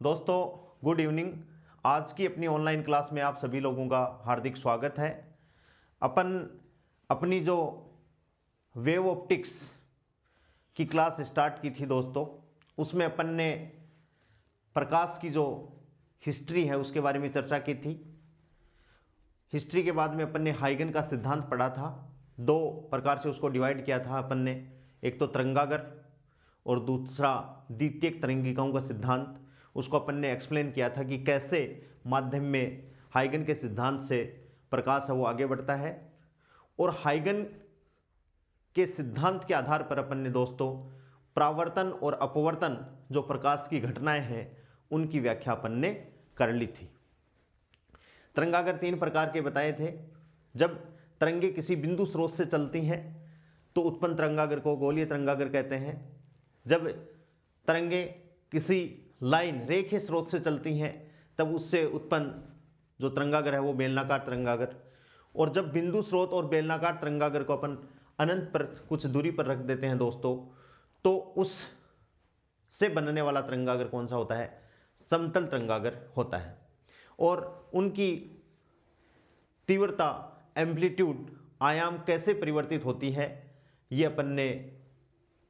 दोस्तों good evening. आज की अपनी ऑनलाइन क्लास में आप सभी लोगों का हार्दिक स्वागत है। अपन अपनी जो वेव ऑप्टिक्स की क्लास स्टार्ट की थी दोस्तों, उसमें अपन ने प्रकाश की जो हिस्ट्री है उसके बारे में चर्चा की थी। हिस्ट्री के बाद में अपन ने हाइगन का सिद्धांत पढ़ा था। दो प्रकार से उसको डिवाइड किया था अपन ने, एक तो तरंगागर और दूसरा द्वितीयक तरंगिकाओं का सिद्धांत। उसको अपन ने एक्सप्लेन किया था कि कैसे माध्यम में हाइगन के सिद्धांत से प्रकाश है वो आगे बढ़ता है, और हाइगन के सिद्धांत के आधार पर अपन ने दोस्तों परावर्तन और अपवर्तन जो प्रकाश की घटनाएं हैं उनकी व्याख्या अपन ने कर ली थी। तरंगागर तीन प्रकार के बताए थे। जब तरंगे किसी बिंदु स्रोत से चलती हैं तो उत्पन्न तरंगागर को गोलीय तरंगागर कहते हैं। जब तरंगे किसी लाइन रेखीय स्रोत से चलती हैं तब उससे उत्पन्न जो तरंगागर है वो बेलनाकार तरंगागर। और जब बिंदु स्रोत और बेलनाकार तरंगागर को अपन अनंत पर कुछ दूरी पर रख देते हैं दोस्तों, तो उस से बनने वाला तरंगागर कौन सा होता है? समतल तरंगागर होता है। और उनकी तीव्रता, एम्पलीट्यूड, आयाम कैसे परिवर्तित होती है ये अपन ने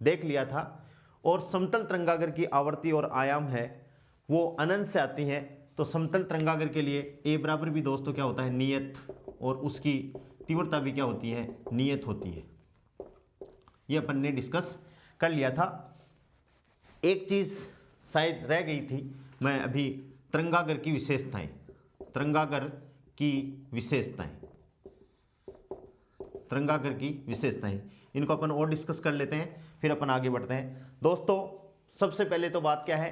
देख लिया था। और समतल तरंगागर की आवर्ती और आयाम है वो अनंत से आती हैं। तो समतल तरंगागर के लिए ए बराबर भी दोस्तों क्या होता है? नियत, और उसकी तीव्रता भी क्या होती है? नियत होती है। ये अपन ने डिस्कस कर लिया था। एक चीज शायद रह गई थी, मैं अभी तरंगागर की विशेषताएं, तरंगागर की विशेषताएं, तरंगागर की विशेषताएं, इनको अपन और डिस्कस कर लेते हैं, फिर अपन आगे बढ़ते हैं। दोस्तों सबसे पहले तो बात क्या है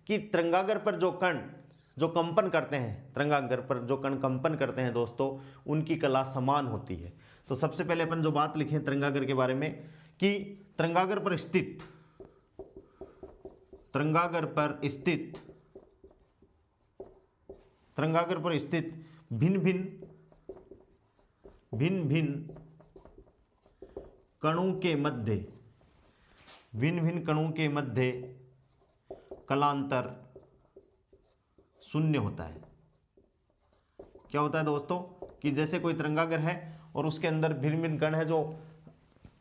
कि तरंगागर पर जो कण जो कंपन करते हैं, तरंगागर पर जो कण कंपन करते हैं दोस्तों, उनकी कला समान होती है। तो सबसे पहले अपन जो बात लिखें तरंगागर के बारे में कि तरंगागर पर स्थित, तरंगागर पर स्थित, तरंगागर पर स्थित भिन्न भिन्न कणों के मध्य, भिन्न भिन्न कणों के मध्य कलांतर शून्य होता है। क्या होता है दोस्तों कि जैसे कोई तरंगागर है और उसके अंदर भिन्न भिन्न कण है जो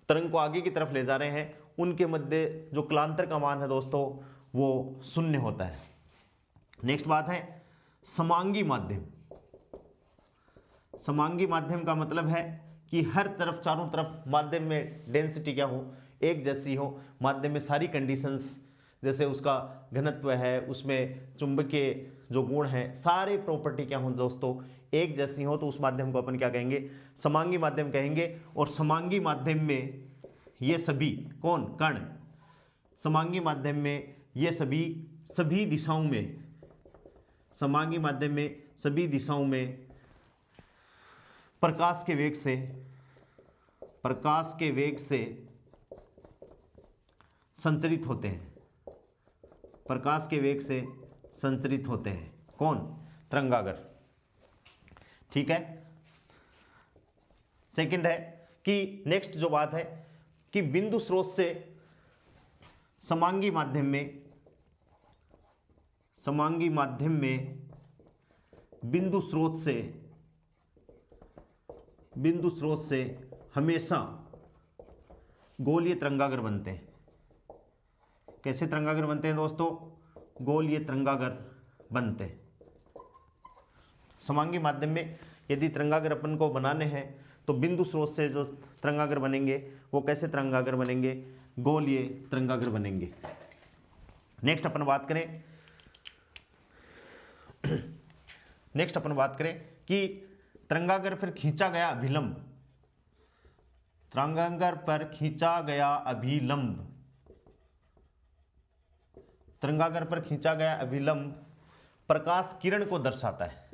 तरंग को आगे की तरफ ले जा रहे हैं, उनके मध्य जो कलांतर का मान है दोस्तों वो शून्य होता है। नेक्स्ट बात है समांगी माध्यम। समांगी माध्यम का मतलब है कि हर तरफ, चारों तरफ माध्यम में डेंसिटी क्या हो? एक जैसी हो। माध्यम में सारी कंडीशंस, जैसे उसका घनत्व है, उसमें चुंबकीय जो गुण हैं, सारे प्रॉपर्टी क्या हो दोस्तों? एक जैसी हो। तो उस माध्यम को अपन क्या कहेंगे? समांगी माध्यम कहेंगे। और समांगी माध्यम में ये सभी कौन? कण। समांगी माध्यम में ये सभी दिशाओं में, समांगी माध्यम में सभी दिशाओं में प्रकाश के वेग से संचरित होते हैं। प्रकाश के वेग से संचरित होते हैं। कौन? तरंगागर। ठीक है। सेकंड है कि नेक्स्ट जो बात है कि बिंदु स्रोत से समांगी माध्यम में बिंदु स्रोत से हमेशा गोलीय तरंगागर बनते हैं। कैसे तरंगागर बनते हैं दोस्तों? गोलीय तरंगागर बनते हैं। समांगी माध्यम में यदि तरंगागर अपन को बनाने हैं तो बिंदु स्रोत से जो तरंगागर बनेंगे वो कैसे तरंगागर बनेंगे? गोलीय तरंगागर बनेंगे। नेक्स्ट अपन बात करें कि तरंगागर पर खींचा गया अभिलंब, तरंगागर पर खींचा गया अभिलंब, तरंगागर पर खींचा गया अभिलंब प्रकाश किरण को दर्शाता है।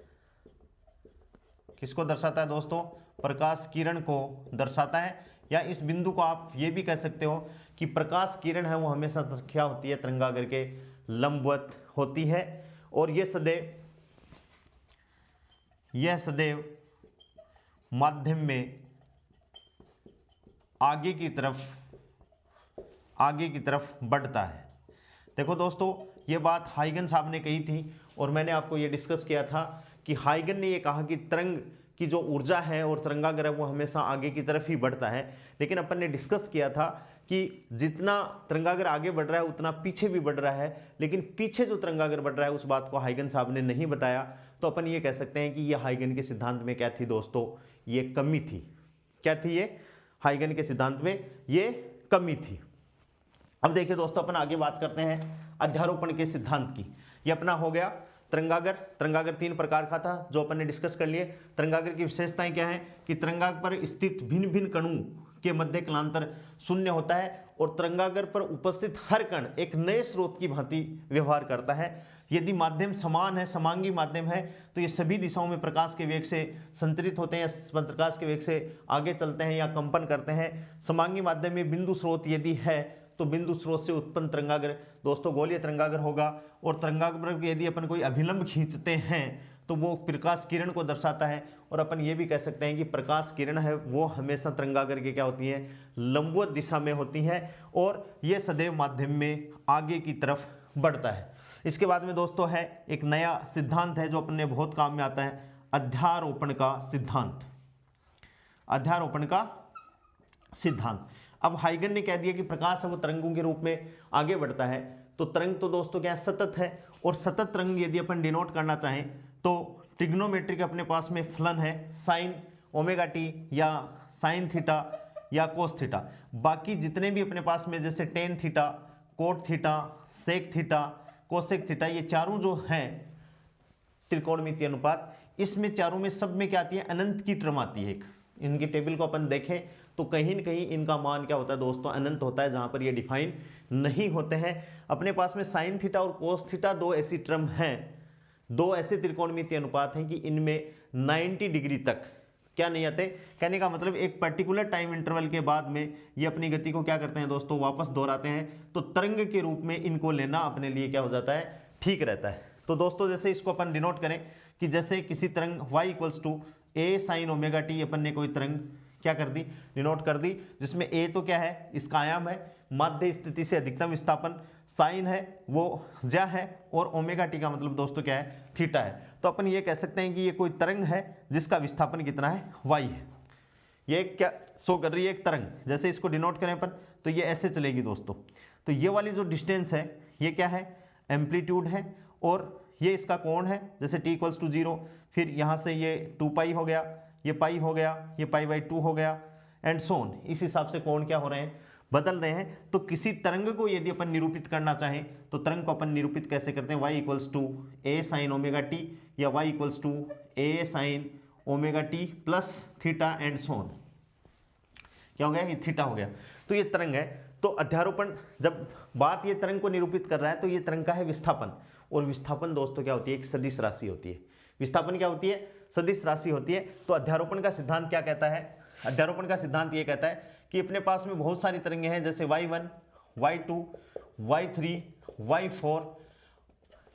किसको दर्शाता है दोस्तों? प्रकाश किरण को दर्शाता है। या इस बिंदु को आप ये भी कह सकते हो कि प्रकाश किरण है वो हमेशा क्या होती है? तरंगागर के लंबवत होती है। और यह सदैव माध्यम में आगे की तरफ बढ़ता है। देखो दोस्तों ये बात हाइगन साहब ने कही थी और मैंने आपको ये डिस्कस किया था कि हाइगन ने ये कहा कि तरंग की जो ऊर्जा है और तरंगाग्र वो हमेशा आगे की तरफ ही बढ़ता है, लेकिन अपन ने डिस्कस किया था कि जितना तरंगाग्र आगे बढ़ रहा है उतना पीछे भी बढ़ रहा है, लेकिन पीछे जो तरंगाग्र बढ़ रहा है उस बात को हाइगन साहब ने नहीं बताया। तो अपन ये कह सकते हैं कि ये हाइगन के सिद्धांत में क्या थी दोस्तों, ये कमी थी। क्या थी ये हाइगन के सिद्धांत में, ये कमी थी। अब देखिए दोस्तों, अपन आगे बात करते हैं अध्यारोपण के सिद्धांत की। ये अपना हो गया तरंगाग्र। तरंगाग्र 3 प्रकार का था जो अपन ने डिस्कस कर लिए। तरंगाग्र की विशेषताएं क्या है कि तरंगाग्र पर स्थित भिन्न भिन्न कणों के मध्य कलांतर शून्य होता है और तरंगाग्र पर उपस्थित हर कण एक नए स्रोत की भांति व्यवहार करता है। यदि माध्यम समान है, समांगी माध्यम है, तो ये सभी दिशाओं में प्रकाश के वेग से संचरित होते हैं या प्रकाश के वेग से आगे चलते हैं या कंपन करते हैं। समांगी माध्यम में बिंदु स्रोत यदि है तो बिंदु स्रोत से उत्पन्न तरंगाग्र दोस्तों गोलीय तरंगाग्र होगा। और तरंगाग्र यदि अपन कोई अभिलंब खींचते हैं तो वो प्रकाश किरण को दर्शाता है। और अपन ये भी कह सकते हैं कि प्रकाश किरण है वो हमेशा तरंगाग्र के क्या होती है, लंबवत दिशा में होती है और ये सदैव माध्यम में आगे की तरफ बढ़ता है। इसके बाद में दोस्तों है एक नया सिद्धांत है जो अपने बहुत काम में आता है, अध्यारोपण का सिद्धांत। अध्यारोपण का सिद्धांत। अब हाइगन ने कह दिया कि प्रकाश है वो तरंगों के रूप में आगे बढ़ता है, तो तरंग तो दोस्तों क्या सतत है और सतत तरंग यदि अपन डिनोट करना चाहें तो ट्रिग्नोमेट्रिक अपने पास में फलन है साइन ओमेगा टी या साइन थीटा या कोस थीटा। बाकी जितने भी अपने पास में जैसे tan theta, cot theta, sec theta, cosec theta, ये चारों जो हैं त्रिकोणमितीय अनुपात, इसमें चारों में सब में क्या आती है, अनंत की टर्म आती है। एक इनकी टेबल को अपन देखें तो कहीं न कहीं इनका मान क्या होता है दोस्तों, अनंत होता है, जहां पर ये डिफाइन नहीं होते हैं। अपने पास में साइन थीटा और कोस थीटा दो ऐसी टर्म हैं, दो ऐसे त्रिकोणमितीय अनुपात हैं कि इनमें 90 डिग्री तक क्या नहीं आते। कहने का मतलब एक पर्टिकुलर टाइम इंटरवल के बाद में ये अपनी गति को क्या करते हैं दोस्तों, वापस दोहराते हैं। तो तरंग के रूप में इनको लेना अपने लिए क्या हो जाता है, ठीक रहता है। तो दोस्तों जैसे इसको अपन डिनोट करें कि जैसे किसी तरंग y equals to A sine omega T, अपन ने कोई तरंग क्या कर दी, डिनोट कर दी, जिसमें ए तो क्या है, इसका आयाम है, माध्य स्थिति से अधिकतम विस्थापन, साइन है वो ज्या है और ओमेगा टी का मतलब दोस्तों क्या है, थीटा है। तो अपन ये कह सकते हैं कि ये कोई तरंग है जिसका विस्थापन कितना है, y है। ये क्या शो कर रही है, एक तरंग। जैसे इसको डिनोट करें अपन तो ये ऐसे चलेगी दोस्तों। तो ये वाली जो डिस्टेंस है ये क्या है, एम्पलीट्यूड है और ये इसका कोण है, जैसे t इक्वल्स टू 0, फिर यहाँ से ये 2 पाई हो गया, ये पाई हो गया, ये पाई बाई 2 हो गया एंड सोन। इस हिसाब से कोण क्या हो रहे हैं, बदल रहे हैं। तो किसी तरंग को यदि अपन निरूपित करना चाहें तो तरंग को अपन निरूपित कैसे करते हैं, y equals to A sine omega T या y equals to A sine omega T plus theta and so on. क्या हो गया, ये थीटा हो गया। तो ये तरंग है। तो अध्यारोपण जब बात ये तरंग को निरूपित कर रहा है तो ये तरंग का है विस्थापन, और विस्थापन दोस्तों क्या होती है, एक सदिश राशि होती है। विस्थापन क्या होती है, सदिश राशि होती है। तो अध्यारोपण का सिद्धांत क्या कहता है, अध्यारोपण का सिद्धांत ये कहता है कि अपने पास में बहुत सारी तरंगें हैं, जैसे y1, y2, y3, y4,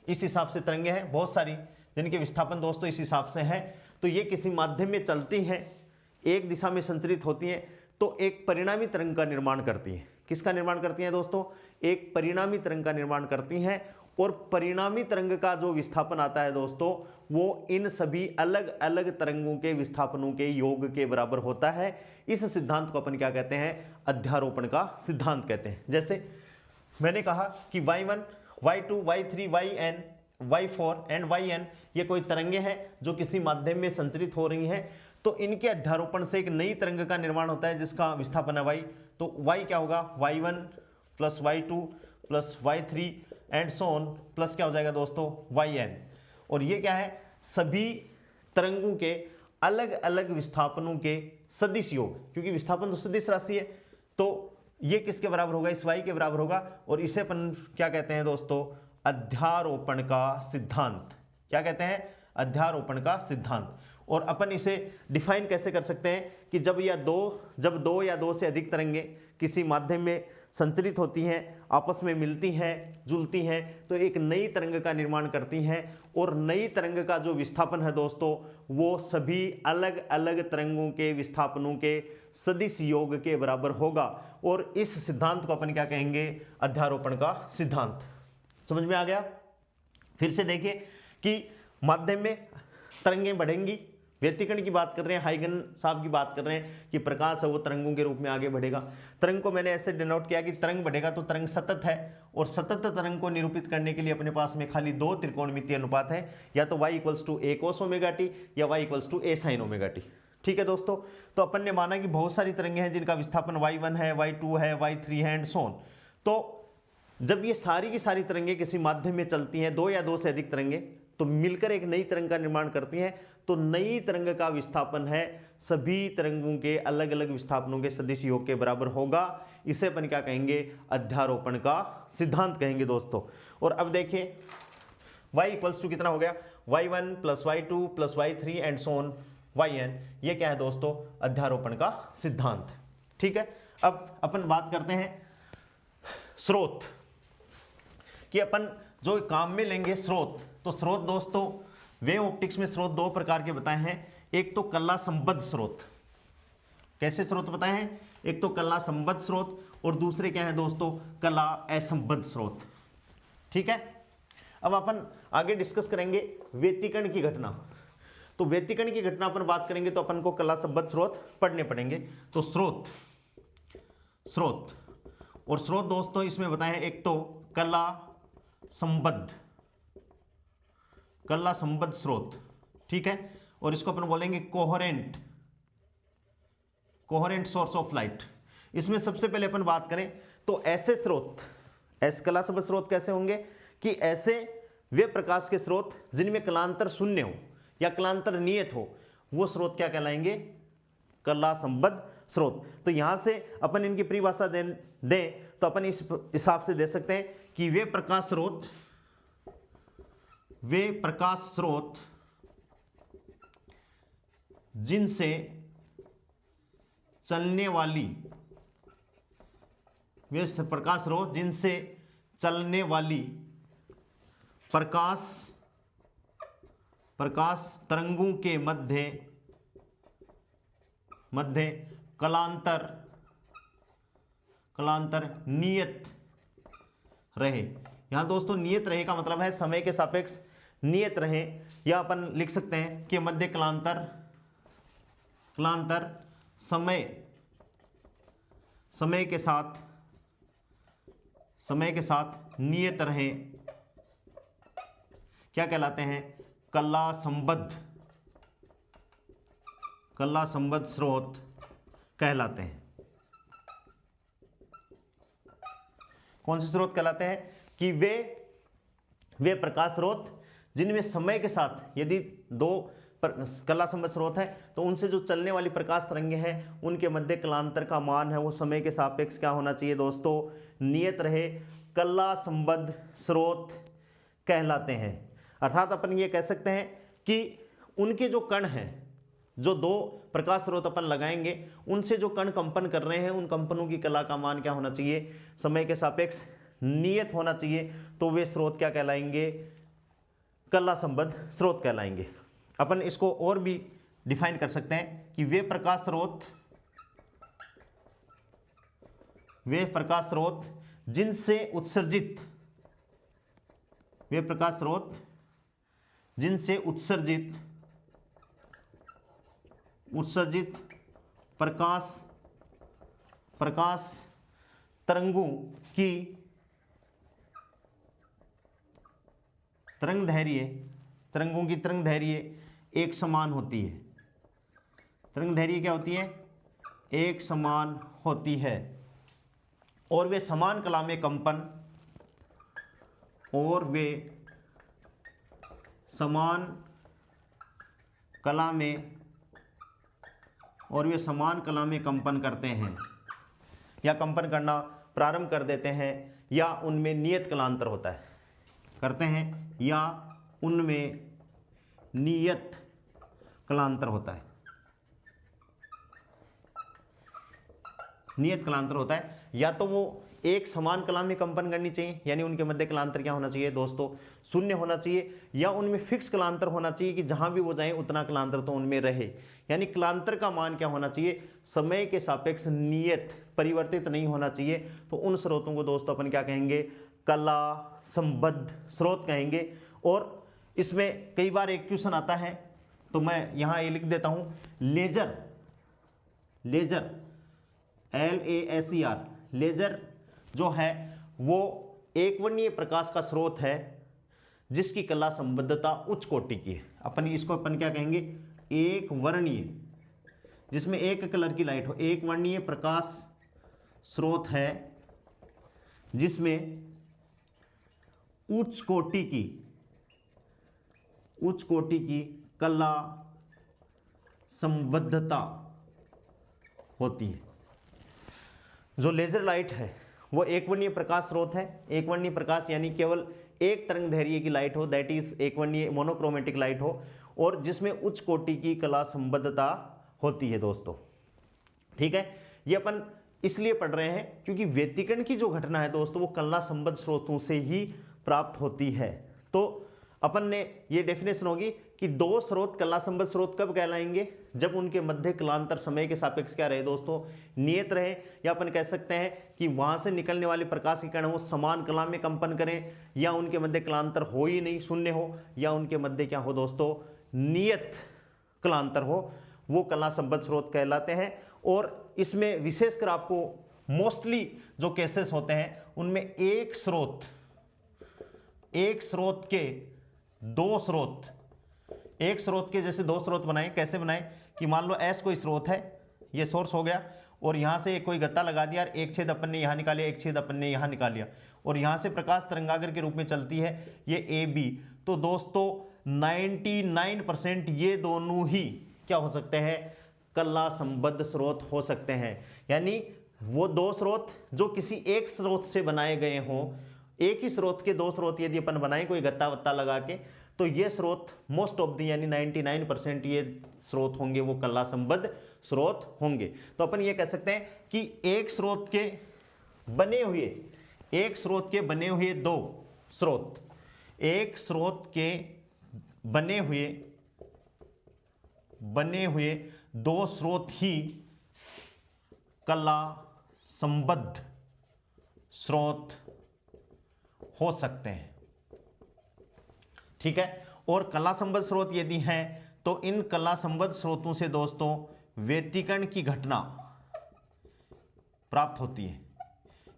इस हिसाब से तरंगें हैं बहुत सारी, जिनके विस्थापन दोस्तों इस हिसाब से हैं। तो ये किसी माध्यम में चलती हैं, एक दिशा में संचरित होती हैं, तो एक परिणामी तरंग का निर्माण करती हैं। किसका निर्माण करती हैं दोस्तों, एक परिणामी तरंग का निर्माण करती हैं। और परिणामी तरंग का जो विस्थापन आता है दोस्तों, वो इन सभी अलग अलग तरंगों के विस्थापनों के योग के बराबर होता है। इस सिद्धांत को अपन क्या कहते हैं, अध्यारोपण का सिद्धांत कहते हैं। जैसे मैंने कहा कि y1, y2, y3, yn, y4 and yn ये कोई तरंगें हैं जो किसी माध्यम में संचरित हो रही हैं। तो इनके अध्यारोपण से एक नई तरंग का निर्माण होता है जिसका विस्थापन है y। तो y क्या होगा, y1 plus y2 plus y3 and Son plus क्या हो जाएगा दोस्तों, yn। और ये क्या है, सभी तरंगों के अलग अलग विस्थापनों के सदिश योग, क्योंकि विस्थापन तो सदिश राशि है, तो ये किसके बराबर होगा, इस y के बराबर होगा। और इसे अपन क्या कहते हैं दोस्तों, अध्यारोपण का सिद्धांत। क्या कहते हैं, अध्यारोपण का सिद्धांत। और अपन इसे डिफाइन कैसे कर सकते हैं कि जब दो या दो से अधिक तरंगें किसी माध्यम में संचरित होती हैं, आपस में मिलती हैं, जुलती हैं, तो एक नई तरंग का निर्माण करती हैं। और नई तरंग का जो विस्थापन है दोस्तों, वो सभी अलग अलग तरंगों के विस्थापनों के सदिश योग के बराबर होगा। और इस सिद्धांत को अपन क्या कहेंगे, अध्यारोपण का सिद्धांत। समझ में आ गया। फिर से देखिए कि माध्यम में तरंगें बढ़ेंगी, व्यतिकरण की बात कर रहे हैं, हाइगन साहब की बात कर रहे हैं कि प्रकाश है वो तरंगों के रूप में आगे बढ़ेगा। तरंग को मैंने ऐसे डिनोट किया कि तरंग बढ़ेगा तो तरंग सतत है, और सतत तरंग को निरूपित करने के लिए अपने पास में खाली दो त्रिकोणमितीय अनुपात है, या तो y = a cos ωt या y = a sin ωt। ठीक है दोस्तों, तो अपन ने माना कि बहुत सारी तरंगें हैं जिनका विस्थापन y1 है, y2 है, y3 है एंड सो ऑन। तो जब ये सारी की सारी तरंगें किसी माध्यम में चलती हैं, दो या दो से अधिक तरंगें, तो मिलकर एक नई तरंग का निर्माण करती हैं, तो नई तरंग का विस्थापन है सभी तरंगों के अलग अलग विस्थापनों के सदिश योग के बराबर होगा। इसे अपन क्या कहेंगे, अध्यारोपण का सिद्धांत कहेंगे दोस्तों। और अब देखिए y = कितना हो गया, y1 + y2 + y3 and so on yn, ये क्या है दोस्तों, अध्यारोपण का सिद्धांत। ठीक है, अब अपन बात करते हैं स्रोत कि अपन जो काम में लेंगे स्रोत। तो स्रोत दोस्तों वेव ऑप्टिक्स में स्रोत दो प्रकार के बताए हैं, एक तो कला संबद्ध स्रोत। कैसे स्रोत बताए हैं, एक तो कला संबद्ध स्रोत और दूसरे क्या है दोस्तों, कला असंबद्ध स्रोत। ठीक है, अब अपन आगे डिस्कस करेंगे व्यतिकरण की घटना। तो व्यतिकरण की घटना अपन बात करेंगे तो अपन को कला संबद्ध स्रोत पढ़ने पड़ेंगे। तो स्रोत और स्रोत दोस्तों इसमें बताए हैं, एक तो कला संबद्ध स्रोत। ठीक है, और इसको अपन बोलेंगे कोहेरेंट सोर्स ऑफ लाइट। इसमें सबसे पहले अपन बात करें तो ऐसे स्रोत, ऐसे कला संबद्ध स्रोत कैसे होंगे कि ऐसे वे प्रकाश के स्रोत जिनमें कलांतर शून्य हो या कलांतर नियत हो, वो स्रोत क्या कहलाएंगे, कला संबद्ध स्रोत। तो यहां से अपन इनकी परिभाषा दें तो अपन इस हिसाब से दे सकते हैं कि वे प्रकाश स्रोत जिनसे चलने वाली प्रकाश तरंगों के मध्य कलांतर नियत रहे। यहां दोस्तों नियत रहे का मतलब है समय के सापेक्ष नियत रहे, या अपन लिख सकते हैं कि मध्य कलांतर समय के साथ नियत रहे, क्या कहलाते हैं, कला संबद्ध स्रोत कहलाते हैं। कौन से स्रोत कहलाते हैं कि वे प्रकाश स्रोत जिनमें समय के साथ, यदि दो कला संबद्ध स्रोत है तो उनसे जो चलने वाली प्रकाश तरंगें हैं उनके मध्य कलांतर का मान है वो समय के सापेक्ष क्या होना चाहिए दोस्तों, नियत रहे, कला संबद्ध स्रोत कहलाते हैं। अर्थात अपन ये कह सकते हैं कि उनके जो कण हैं, जो दो प्रकाश स्रोत अपन लगाएंगे उनसे जो कण कंपन कर रहे हैं उन कंपनों की कला का मान क्या होना चाहिए, समय के सापेक्ष नियत होना चाहिए। तो वे स्रोत क्या कहलाएंगे, कला संबद्ध स्रोत कहलाएंगे। अपन इसको और भी डिफाइन कर सकते हैं कि वे प्रकाश स्रोत जिनसे उत्सर्जित प्रकाश तरंगों की तरंग दैर्घ्य एक समान होती है। तरंग दैर्घ्य क्या होती है, एक समान होती है, और वे समान कला में कंपन कंपन करते हैं या कंपन करना प्रारंभ कर देते हैं, या उनमें नियत कलांतर होता है, करते हैं या उनमें नियत कलांतर होता है। नियत कलांतर होता है, या तो वो एक समान कला में कंपन करनी चाहिए, यानी उनके मध्य कलांतर क्या होना चाहिए दोस्तों, शून्य होना चाहिए, या उनमें फिक्स कलांतर होना चाहिए कि जहां भी वो जाएं उतना कलांतर तो उनमें रहे। यानी कलांतर का मान क्या होना चाहिए, समय के सापेक्ष नियत, परिवर्तित नहीं होना चाहिए। तो उन स्रोतों को दोस्तों अपन क्या कहेंगे, कला संबद्ध स्रोत कहेंगे। और इसमें कई बार एक क्वेश्चन आता है, तो मैं यहाँ ये लिख देता हूँ, लेजर LASER लेजर जो है वो एक वर्णीय प्रकाश का स्रोत है जिसकी कला संबद्धता उच्च कोटि की है। इसको क्या कहेंगे, एक वर्णीय, जिसमें एक कलर की लाइट हो, एक वर्णीय प्रकाश स्रोत है जिसमें उच्च कोटि की कला संबद्धता होती है। जो लेजर लाइट है वो एक वर्णीय प्रकाश स्रोत है। एक वर्णीय प्रकाश यानी केवल एक तरंग दैर्घ्य की लाइट हो, दैट इज एक वर्णीय मोनोक्रोमेटिक लाइट हो, और जिसमें उच्च कोटि की कला संबद्धता होती है दोस्तों। ठीक है, ये अपन इसलिए पढ़ रहे हैं क्योंकि व्यतिकरण की जो घटना है दोस्तों वो कला संबद्ध स्रोतों से ही प्राप्त होती है। तो अपन ने ये डेफिनेशन होगी कि दो स्रोत कला संबद्ध स्रोत कब कहलाएंगे, जब उनके मध्य कलांतर समय के सापेक्ष क्या रहे दोस्तों, नियत रहे, या अपन कह सकते हैं कि वहां से निकलने वाले प्रकाश के कण वो समान कला में कंपन करें, या उनके मध्य कलांतर हो ही नहीं, शून्य हो, या उनके मध्य क्या हो दोस्तों, नियत कलांतर हो, वो कला संबद्ध स्रोत कहलाते हैं। और इसमें विशेषकर आपको मोस्टली जो केसेस होते हैं उनमें एक स्रोत के दो स्रोत, एक स्रोत के जैसे दो स्रोत बनाएं। कैसे बनाएं कि मान लो S कोई स्रोत है, ये सोर्स हो गया, और यहाँ से कोई गत्ता लगा दिया, एक छेद अपन ने यहाँ निकाल लिया, एक छेद अपन ने यहाँ निकाल लिया, और यहाँ से प्रकाश तरंगाग्र के रूप में चलती है ये AB। तो दोस्तों 99% ये दोनों ही क्या हो सकते हैं, कला संबद्ध स्रोत हो सकते हैं। यानी वो दो स्रोत जो किसी एक स्रोत से बनाए गए हों, एक ही स्रोत के दो स्रोत यदि अपन बनाए कोई गत्ता वत्ता लगा के, तो ये स्रोत मोस्ट ऑफ द यानी 99% ये स्रोत होंगे वो कला संबद्ध स्रोत होंगे। तो अपन ये कह सकते हैं कि एक स्रोत के बने हुए दो स्रोत, एक स्रोत के बने हुए दो स्रोत ही कला संबद्ध स्रोत हो सकते हैं। ठीक है, और कला संबद्ध स्रोत यदि हैं तो इन कला संबद्ध स्रोतों से दोस्तों व्यतिकरण की घटना प्राप्त होती है।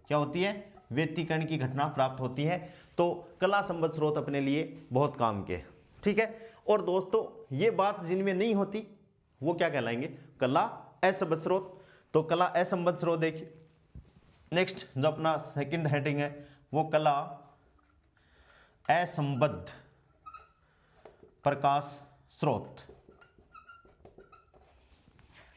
क्या होती है, व्यतिकरण की घटना प्राप्त होती है। तो कला संबद्ध स्रोत अपने लिए बहुत काम के। ठीक है, और दोस्तों ये बात जिनमें नहीं होती वो क्या कहलाएंगे, कला असंबद्ध स्रोत। तो कला असंबद्ध स्रोत देखिए, नेक्स्ट जो अपना सेकंड हेडिंग है वो कला असंबद्ध प्रकाश स्रोत।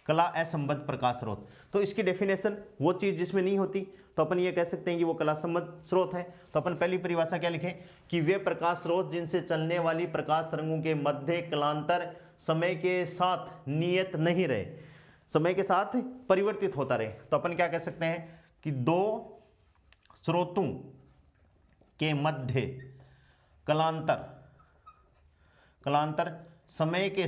कला असंबद्ध प्रकाश स्रोत, तो इसकी डेफिनेशन वो चीज जिसमें नहीं होती तो अपन ये कह सकते हैं कि वो कला संबद्ध स्रोत है। तो अपन पहली परिभाषा क्या लिखें कि वे प्रकाश स्रोत जिनसे चलने वाली प्रकाश तरंगों के मध्य कलांतर समय के साथ नियत नहीं रहे, समय के साथ परिवर्तित होता रहे। तो अपन क्या कह सकते हैं कि दो स्रोतों के मध्य कलांतर समय के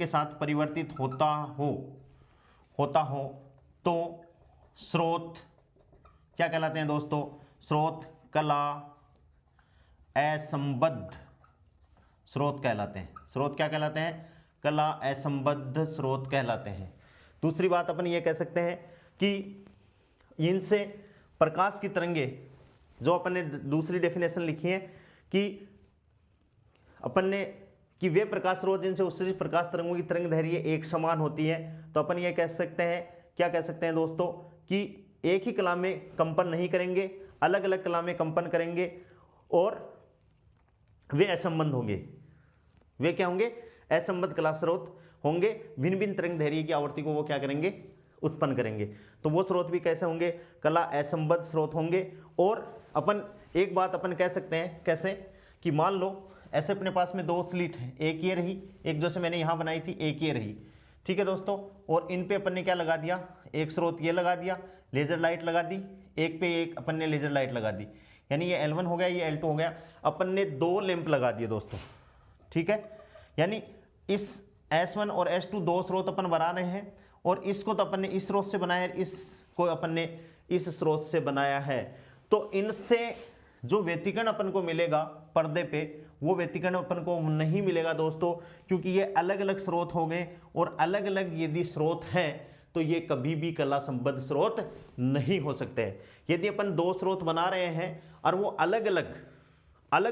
साथ परिवर्तित होता हो तो स्रोत क्या कहलाते हैं दोस्तों, स्रोत कला असंबद्ध स्रोत कहलाते हैं। स्रोत क्या कहलाते हैं, कला असंबद्ध स्रोत कहलाते हैं। दूसरी बात अपन ये कह सकते हैं कि इनसे प्रकाश की तरंगे, जो अपन ने दूसरी डेफिनेशन लिखी है कि अपन ने कि वे प्रकाश स्रोत जिनसे उत्सर्जित प्रकाश तरंगों की तरंग दैर्घ्य एक समान होती है। तो अपन ये कह सकते हैं, क्या कह सकते हैं दोस्तों, कि एक ही कला में कंपन नहीं करेंगे, अलग अलग कला में कंपन करेंगे और वे असंबद्ध होंगे। वे क्या होंगे, असंबद्ध कला स्रोत होंगे, भिन्न भिन्न तरंग दैर्घ्य की आवृत्ति को वो क्या करेंगे, उत्पन्न करेंगे। तो वो स्रोत भी कैसे होंगे, कला असंबद्ध स्रोत होंगे। और अपन एक बात अपन कह सकते हैं, कैसे कि मान लो ऐसे अपने पास में दो स्लिट हैं, एक ये रही, एक जैसे मैंने यहाँ बनाई थी, एक ये रही। ठीक है दोस्तों, और इन पे अपन ने क्या लगा दिया, एक स्रोत ये लगा दिया, लेजर लाइट लगा दी, एक पे एक अपन ने लेजर लाइट लगा दी, यानी ये L1 हो गया, ये L2 हो गया। अपन ने दो लैंप लगा दिए दोस्तों। ठीक है, यानी इस S1 और S2 दो स्रोत अपन बना रहे हैं और इसको तो अपन ने इस स्रोत से बनाया है, इसको अपन ने इस स्रोत से बनाया है। तो इनसे जो व्यतिकरण अपन को मिलेगा पर्दे पे, वो व्यतिकरण अपन को नहीं मिलेगा दोस्तों, क्योंकि ये अलग अलग स्रोत हो गए, और अलग अलग यदि स्रोत हैं तो ये कभी भी कला संबद्ध स्रोत नहीं हो सकते हैं। यदि अपन दो स्रोत बना रहे हैं और वो अलग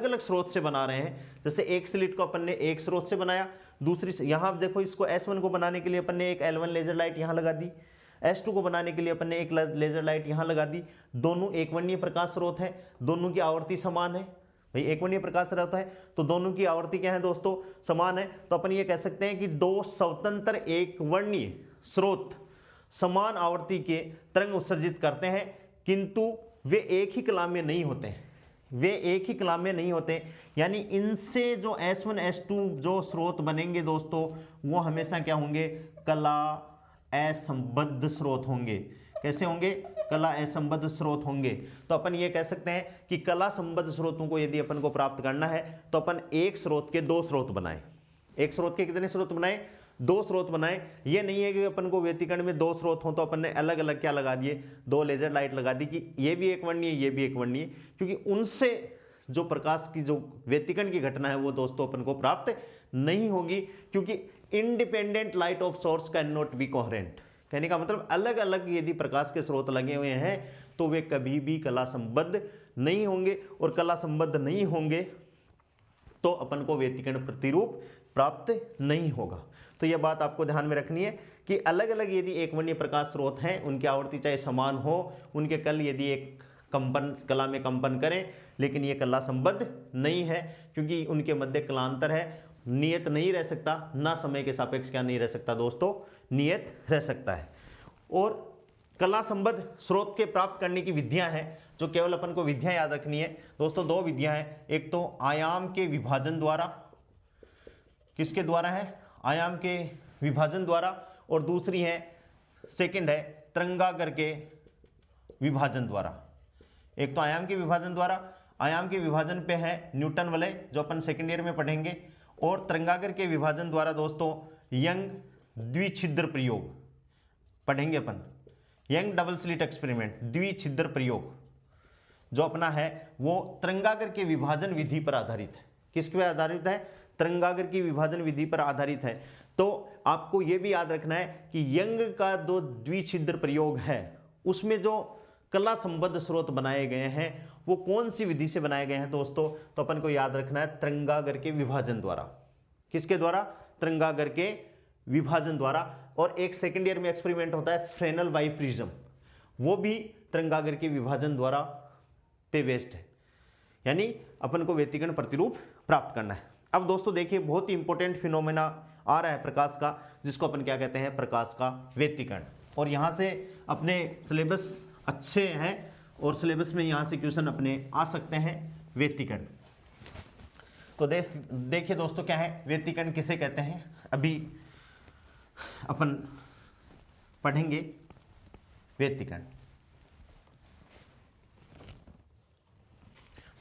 अलग स्रोत से बना रहे हैं, जैसे एक स्लिट को अपन ने एक स्रोत से बनाया, दूसरी से, यहाँ देखो इसको S1 को बनाने के लिए अपन ने एक L1 लेजर लाइट यहाँ लगा दी, S2 को बनाने के लिए अपन ने एक लेजर लाइट यहाँ लगा दी। दोनों एकवर्णीय प्रकाश स्रोत है, दोनों की आवृत्ति समान है। भाई एकवर्णीय प्रकाश स्रोत है तो दोनों की आवृत्ति क्या है दोस्तों, समान है। तो अपन ये कह सकते हैं कि दो स्वतंत्र एकवर्णीय स्रोत समान आवृत्ति के तरंग उत्सर्जित करते हैं, किंतु वे एक ही कला में नहीं होते हैं, वे एक ही कला में नहीं होते। यानी इनसे जो S1 S2 जो स्रोत बनेंगे दोस्तों, वो हमेशा क्या होंगे, कला असंबद्ध स्रोत होंगे। कैसे होंगे, कला असंबद्ध स्रोत होंगे। तो अपन ये कह सकते हैं कि कला संबद्ध स्रोतों को यदि अपन को प्राप्त करना है तो अपन एक स्रोत के दो स्रोत बनाएं। एक स्रोत के कितने स्रोत बनाएं, दो स्रोत बनाएं। ये नहीं है कि अपन को व्यतिकरण में दो स्रोत हो तो अपन ने अलग अलग क्या लगा दिए, दो लेजर लाइट लगा दी कि ये भी एक वर्णीय ये भी एक वर्णीय, क्योंकि उनसे जो प्रकाश की जो व्यतिकरण की घटना है वो दोस्तों अपन को प्राप्त नहीं होगी, क्योंकि independent light of source can not be coherent. कहने का मतलब अलग अलग यदि प्रकाश के स्रोत लगे हुए हैं तो वे कभी भी कला संबद्ध नहीं होंगे, और कला संबद्ध नहीं होंगे तो अपन को व्यतिकरण प्रतिरूप प्राप्त नहीं होगा। तो यह बात आपको ध्यान में रखनी है कि अलग अलग यदि एकवर्णीय प्रकाश स्रोत हैं, उनकी आवृत्ति चाहे समान हो, उनके कल यदि एक कंपन कला में कंपन करें, लेकिन ये कला संबद्ध नहीं है, क्योंकि उनके मध्य कलांतर है, नियत नहीं रह सकता, ना समय के सापेक्ष क्या नहीं रह सकता दोस्तों, नियत रह सकता है। और कला संबद्ध स्रोत के प्राप्त करने की विधियां हैं, जो केवल अपन को विधियां याद रखनी है दोस्तों। दो विधियां हैं, एक तो आयाम के विभाजन द्वारा, किसके द्वारा है, आयाम के विभाजन द्वारा, और दूसरी है सेकंड है तरंगागर के विभाजन द्वारा। एक तो आयाम के विभाजन द्वारा, आयाम के विभाजन पे है न्यूटन वलय जो अपन सेकेंड ईयर में पढ़ेंगे, और तरंगागर के विभाजन द्वारा दोस्तों यंग द्विछिद्र प्रयोग पढ़ेंगे अपन, यंग डबल स्लिट एक्सपेरिमेंट द्विछिद्र प्रयोग जो अपना है वो तरंगागर के विभाजन विधि पर आधारित है। किस पे आधारित है, तरंगागर की विभाजन विधि पर आधारित है। तो आपको यह भी याद रखना है कि यंग का जो द्विछिद्र प्रयोग है उसमें जो कला संबद्ध स्रोत बनाए गए हैं वो कौन सी विधि से बनाए गए हैं दोस्तों, तो अपन को याद रखना है तरंगागर के विभाजन द्वारा। किसके द्वारा, तरंगागर के विभाजन द्वारा। और एक सेकेंड ईयर में एक्सपेरिमेंट होता है फ्रेनेल बाइप्रिज्म, वो भी तरंगागर के विभाजन द्वारा पे बेस्ड है। यानी अपन को व्यतिकरण प्रतिरूप प्राप्त करना है। अब दोस्तों देखिए बहुत ही इंपॉर्टेंट फिनोमेना आ रहा है प्रकाश का, जिसको अपन क्या कहते हैं, प्रकाश का व्यतिकरण। और यहाँ से अपने सिलेबस अच्छे हैं और सिलेबस में यहाँ से क्वेश्चन अपने आ सकते हैं व्यतिकरण। तो देखिए दोस्तों क्या है व्यतिकरण, किसे कहते हैं अभी अपन पढ़ेंगे। व्यतिकरण,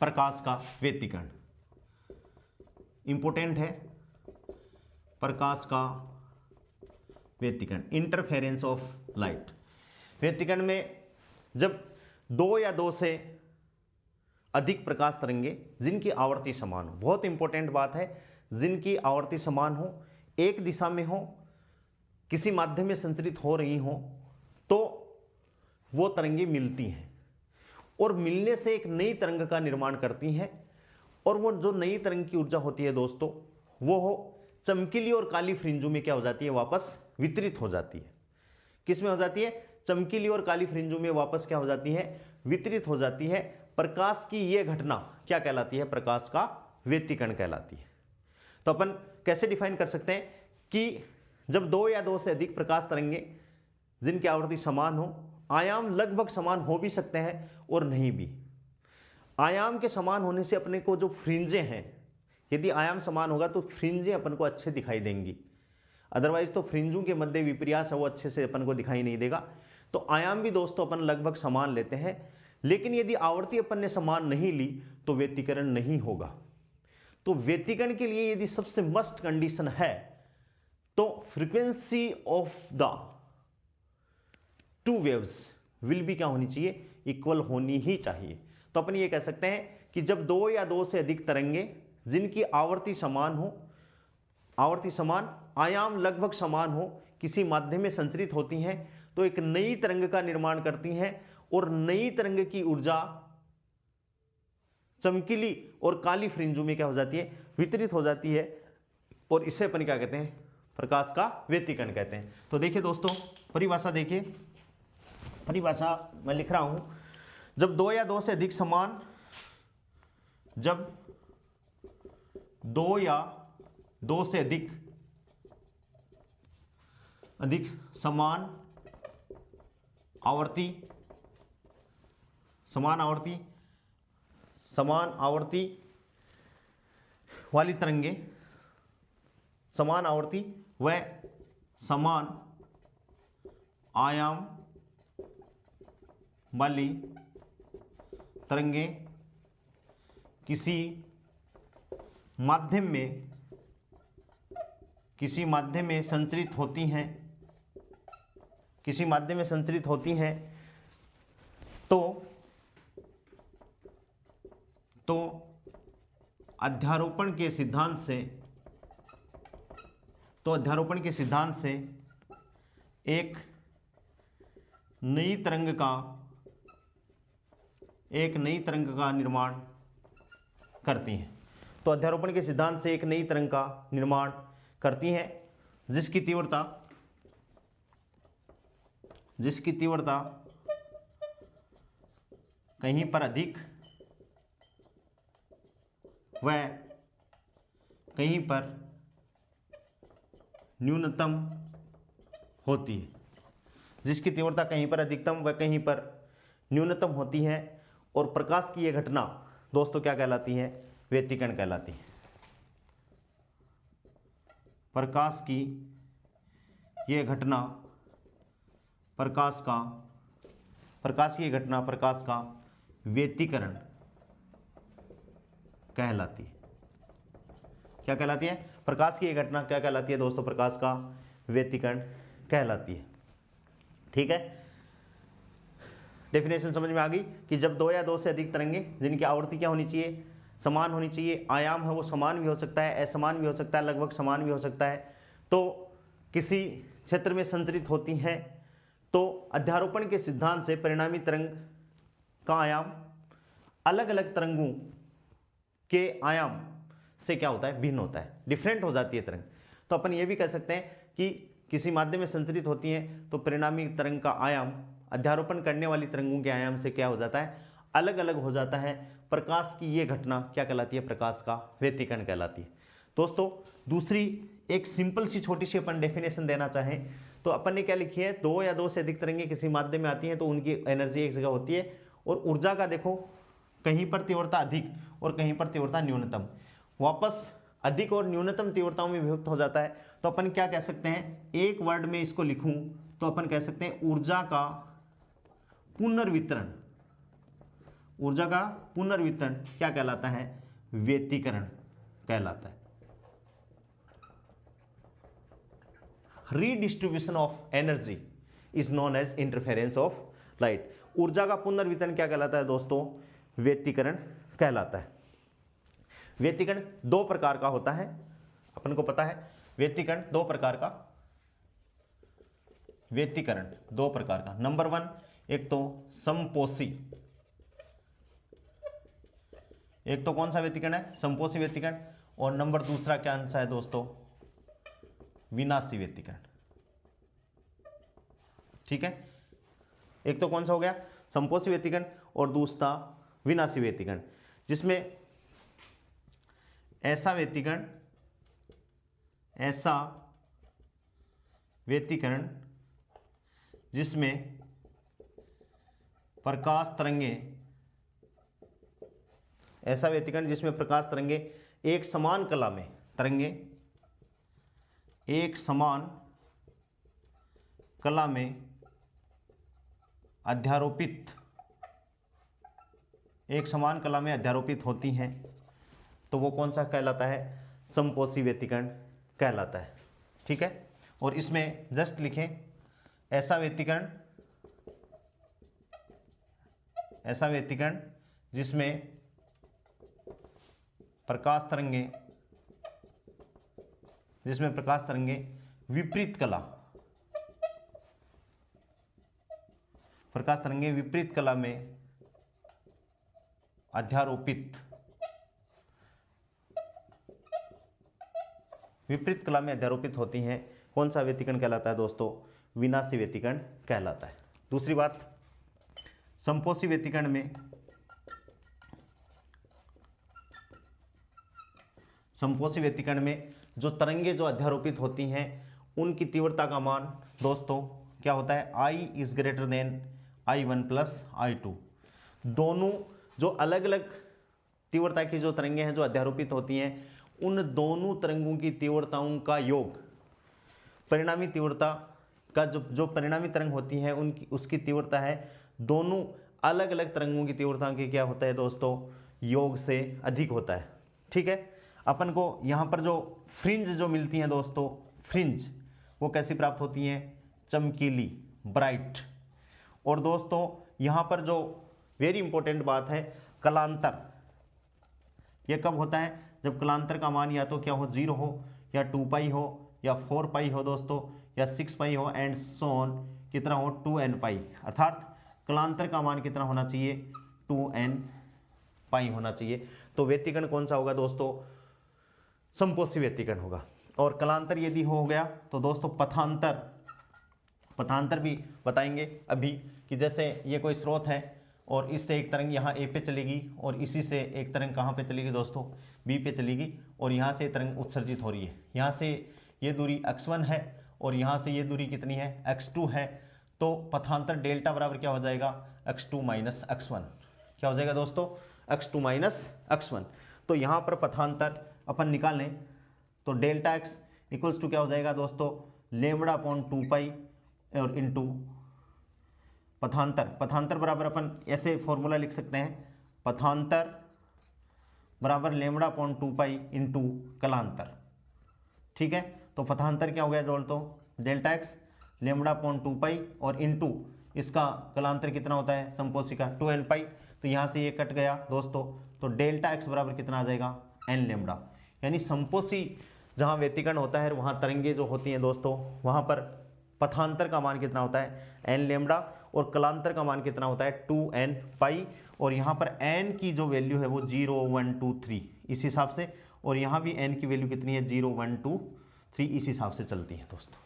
प्रकाश का व्यतिकरण इंपॉर्टेंट है। प्रकाश का व्यतिकरण, इंटरफेरेंस ऑफ लाइट। व्यतिकरण में जब दो या दो से अधिक प्रकाश तरंगे जिनकी आवर्ती समान हो, बहुत इंपॉर्टेंट बात है, जिनकी आवर्ती समान हो, एक दिशा में हो, किसी माध्यम में संचरित हो रही हो, तो वो तरंगे मिलती हैं और मिलने से एक नई तरंग का निर्माण करती हैं। और वो जो नई तरंग की ऊर्जा होती है दोस्तों, वो हो चमकीली और काली फ्रिंजों में क्या हो जाती है, वापस वितरित हो जाती है। किस में हो जाती है, चमकीली और काली फ्रिंजों में वापस क्या हो जाती है, वितरित हो जाती है। प्रकाश की ये घटना क्या कहलाती है, प्रकाश का व्यतिकरण कहलाती है। तो अपन कैसे डिफाइन कर सकते हैं कि जब दो या दो से अधिक प्रकाश तरंगे जिनकी आवृत्ति समान हो, आयाम लगभग समान हो भी सकते हैं और नहीं भी। आयाम के समान होने से अपने को जो फ्रिंजें हैं, यदि आयाम समान होगा तो फ्रिंजें अपन को अच्छे दिखाई देंगी, अदरवाइज तो फ्रिंजों के मध्य विपर्यास है वो अच्छे से अपन को दिखाई नहीं देगा। तो आयाम भी दोस्तों अपन लगभग समान लेते हैं, लेकिन यदि आवृत्ति अपन ने समान नहीं ली तो व्यतिकरण नहीं होगा। तो व्यतिकरण के लिए यदि सबसे मस्ट कंडीशन है तो frequency of the two waves will भी क्या होनी चाहिए, इक्वल होनी ही चाहिए। तो अपन ये कह सकते हैं कि जब दो या दो से अधिक तरंगे जिनकी आवर्ती समान हो, आवर्ती समान, आयाम लगभग समान हो, किसी माध्यम में संचरित होती हैं तो एक नई तरंग का निर्माण करती हैं और नई तरंग की ऊर्जा चमकीली और काली फ्रिंजों में क्या हो जाती है, वितरित हो जाती है और इसे अपन क्या कहते हैं, प्रकाश का व्यतिकरण कहते हैं। तो देखिए दोस्तों परिभाषा देखिए, परिभाषा मैं लिख रहा हूं, जब दो या दो से अधिक समान, जब दो या दो से अधिक समान आवर्ती वाली तरंगे, समान आवर्ती व समान आयाम वाली तरंगे किसी माध्यम में संचरित होती हैं, किसी माध्यम में संचरित होती हैं तो अध्यारोपण के सिद्धांत से एक नई तरंग का निर्माण करती हैं। तो अध्यारोपण के सिद्धांत से एक नई तरंग का निर्माण करती हैं जिसकी तीव्रता कहीं पर अधिक व कहीं पर न्यूनतम होती है, जिसकी तीव्रता कहीं पर अधिकतम व कहीं पर न्यूनतम होती है। और प्रकाश की यह घटना दोस्तों क्या कहलाती है, व्यतिकरण कहलाती है। प्रकाश की यह घटना प्रकाश का व्यतिकरण कहलाती है। क्या कहलाती है, प्रकाश की यह घटना क्या कहलाती है दोस्तों, प्रकाश का व्यतिकरण कहलाती है। ठीक है, डेफिनेशन समझ में आ गई कि जब दो या दो से अधिक तरंगे जिनकी आवृत्ति क्या होनी चाहिए, समान होनी चाहिए, आयाम है वो समान भी हो सकता है, असमान भी हो सकता है, लगभग समान भी हो सकता है, तो किसी क्षेत्र में संचरित होती हैं तो अध्यारोपण के सिद्धांत से परिणामी तरंग का आयाम अलग अलग तरंगों के आयाम से क्या होता है, भिन्न होता है, डिफरेंट हो जाती है तरंग। तो अपन ये भी कह सकते हैं कि किसी माध्यम में संचरित होती हैं तो परिणामी तरंग का आयाम अध्यारोपण करने वाली तरंगों के आयाम से क्या हो जाता है, अलग अलग हो जाता है। प्रकाश की ये घटना क्या कहलाती है, प्रकाश का व्यतिकरण कहलाती है। दोस्तों दूसरी एक सिंपल सी छोटी सी अपन डेफिनेशन देना चाहें तो अपन ने क्या लिखी है, दो या दो से अधिक तरंगे किसी माध्यम में आती हैं तो उनकी एनर्जी एक जगह होती है और ऊर्जा का देखो कहीं पर तीव्रता अधिक और कहीं पर तीव्रता न्यूनतम, वापस अधिक और न्यूनतम तीव्रताओं में विभक्त हो जाता है। तो अपन क्या कह सकते हैं, एक वर्ड में इसको लिखूं तो अपन कह सकते हैं ऊर्जा का पुनर्वितरण क्या कहलाता है, व्यतिकरण कहलाता है। Redistribution of energy is known as interference of light. ऊर्जा का पुनर्वितरण क्या कहलाता है दोस्तों, व्यतिकरण कहलाता है। व्यतिकरण दो प्रकार का होता है, अपन को पता है व्यतिकरण दो प्रकार का। नंबर वन, एक तो समपोषी, एक तो कौन सा व्यतिकरण है, समपोषी व्यतिकरण, और नंबर दूसरा क्या आंसर है दोस्तों, विनाशी व्यतिकरण। ठीक है, एक तो कौन सा हो गया, समपोषी व्यतिकरण, और दूसरा विनाशी व्यतिकरण, जिसमें ऐसा व्यतिकरण जिसमें प्रकाश तरंगे एक समान कला में अध्यारोपित होती हैं तो वो कौन सा कहलाता है, समपोषी व्यतिकरण कहलाता है। ठीक है, और इसमें जस्ट लिखें ऐसा व्यतिकरण ऐसा व्यतिकरण जिसमें प्रकाश तरंगे विपरीत कला में अध्यारोपित होती हैं। कौन सा व्यतिकरण कहलाता है दोस्तों? विनाशी व्यतिकरण कहलाता है। दूसरी बात, संपोषी व्यतिकरण में जो तरंगे जो अध्यारोपित होती हैं उनकी तीव्रता का मान दोस्तों क्या होता है? I is greater than I1 plus I2। दोनों जो अलग अलग तीव्रता की जो तरंगे हैं जो अध्यारोपित होती हैं, उन दोनों तरंगों की तीव्रताओं का योग परिणामी तीव्रता का जो परिणामी तरंग होती है उनकी उसकी तीव्रता है, दोनों अलग अलग तरंगों की तीव्रता की क्या होता है दोस्तों? योग से अधिक होता है। ठीक है, अपन को यहाँ पर जो फ्रिंज जो मिलती हैं दोस्तों, फ्रिंज वो कैसी प्राप्त होती हैं? चमकीली, ब्राइट। और दोस्तों यहाँ पर जो वेरी इंपॉर्टेंट बात है, कलांतर। ये कब होता है? जब कलांतर का मान या तो क्या हो? 0 हो, या 2 पाई हो, या 4 पाई हो दोस्तों, या 6 पाई हो, एंड सो ऑन कितना हो? 2n पाई। अर्थात कलांतर का मान कितना होना चाहिए? 2n पाई होना चाहिए। तो व्यतिकरण कौन सा होगा दोस्तों? संपोषी व्यतिकरण होगा। और कलांतर यदि हो गया तो दोस्तों पथांतर भी बताएंगे अभी, कि जैसे ये कोई स्रोत है और इससे एक तरंग यहाँ ए पे चलेगी और इसी से एक तरंग कहाँ पे चलेगी दोस्तों? बी पे चलेगी, और यहाँ से तरंग उत्सर्जित हो रही है। यहाँ से ये दूरी x1 है और यहाँ से ये दूरी कितनी है? x2 है। तो पथांतर डेल्टा बराबर क्या हो जाएगा? x2 minus x1। क्या हो जाएगा दोस्तों? x2 minus x1। तो यहाँ पर पथांतर अपन निकालें तो डेल्टा x इक्वल्स टू क्या हो जाएगा दोस्तों? लेमड़ा अपॉन 2 पाई और इंटू पथांतर बराबर अपन ऐसे फॉर्मूला लिख सकते हैं, पथांतर बराबर लेमड़ा अपॉन 2 पाई इंटू कलांतर। ठीक है, तो पथांतर क्या हो गया दोस्तों? Delta x lambda upon 2 pi और इंटू इसका कलांतर कितना होता है संपोषी का? 2n पाई। तो यहाँ से ये कट गया दोस्तों, तो डेल्टा एक्स बराबर कितना आ जाएगा? n lambda. यानी संपोषी जहाँ व्यतिकरण होता है वहाँ तरंगे जो होती हैं दोस्तों, वहाँ पर पथांतर का मान कितना होता है? n लेमड़ा, और कलांतर का मान कितना होता है? 2n पाई। और यहाँ पर n की जो वैल्यू है वो 0, 1, 2, 3 इस हिसाब से, और यहाँ भी n की वैल्यू कितनी है? 0, 1, 2, 3 इस हिसाब से चलती है दोस्तों।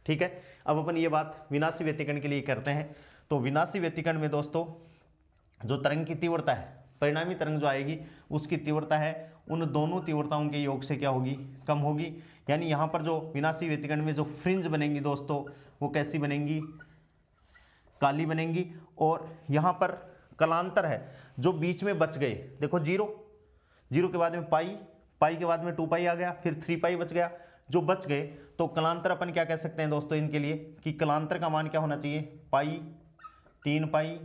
ठीक है, अब अपन ये बात विनाशी व्यतिकरण के लिए करते हैं। तो विनाशी व्यतिकरण में दोस्तों जो तरंग की तीव्रता है, परिणामी तरंग जो आएगी उसकी तीव्रता है उन दोनों तीव्रताओं के योग से क्या होगी? कम होगी। यानी यहाँ पर जो विनाशी व्यतिकरण में जो फ्रिंज बनेंगी दोस्तों वो कैसी बनेंगी? काली बनेंगी। और यहाँ पर कलांतर है जो बीच में बच गए, देखो 0 के बाद में पाई के बाद में 2 पाई आ गया, फिर 3 पाई बच गया, जो बच गए तो कलांतर अपन क्या कह सकते हैं दोस्तों इनके लिए, कि कलांतर का मान क्या होना चाहिए? पाई, 3 पाई,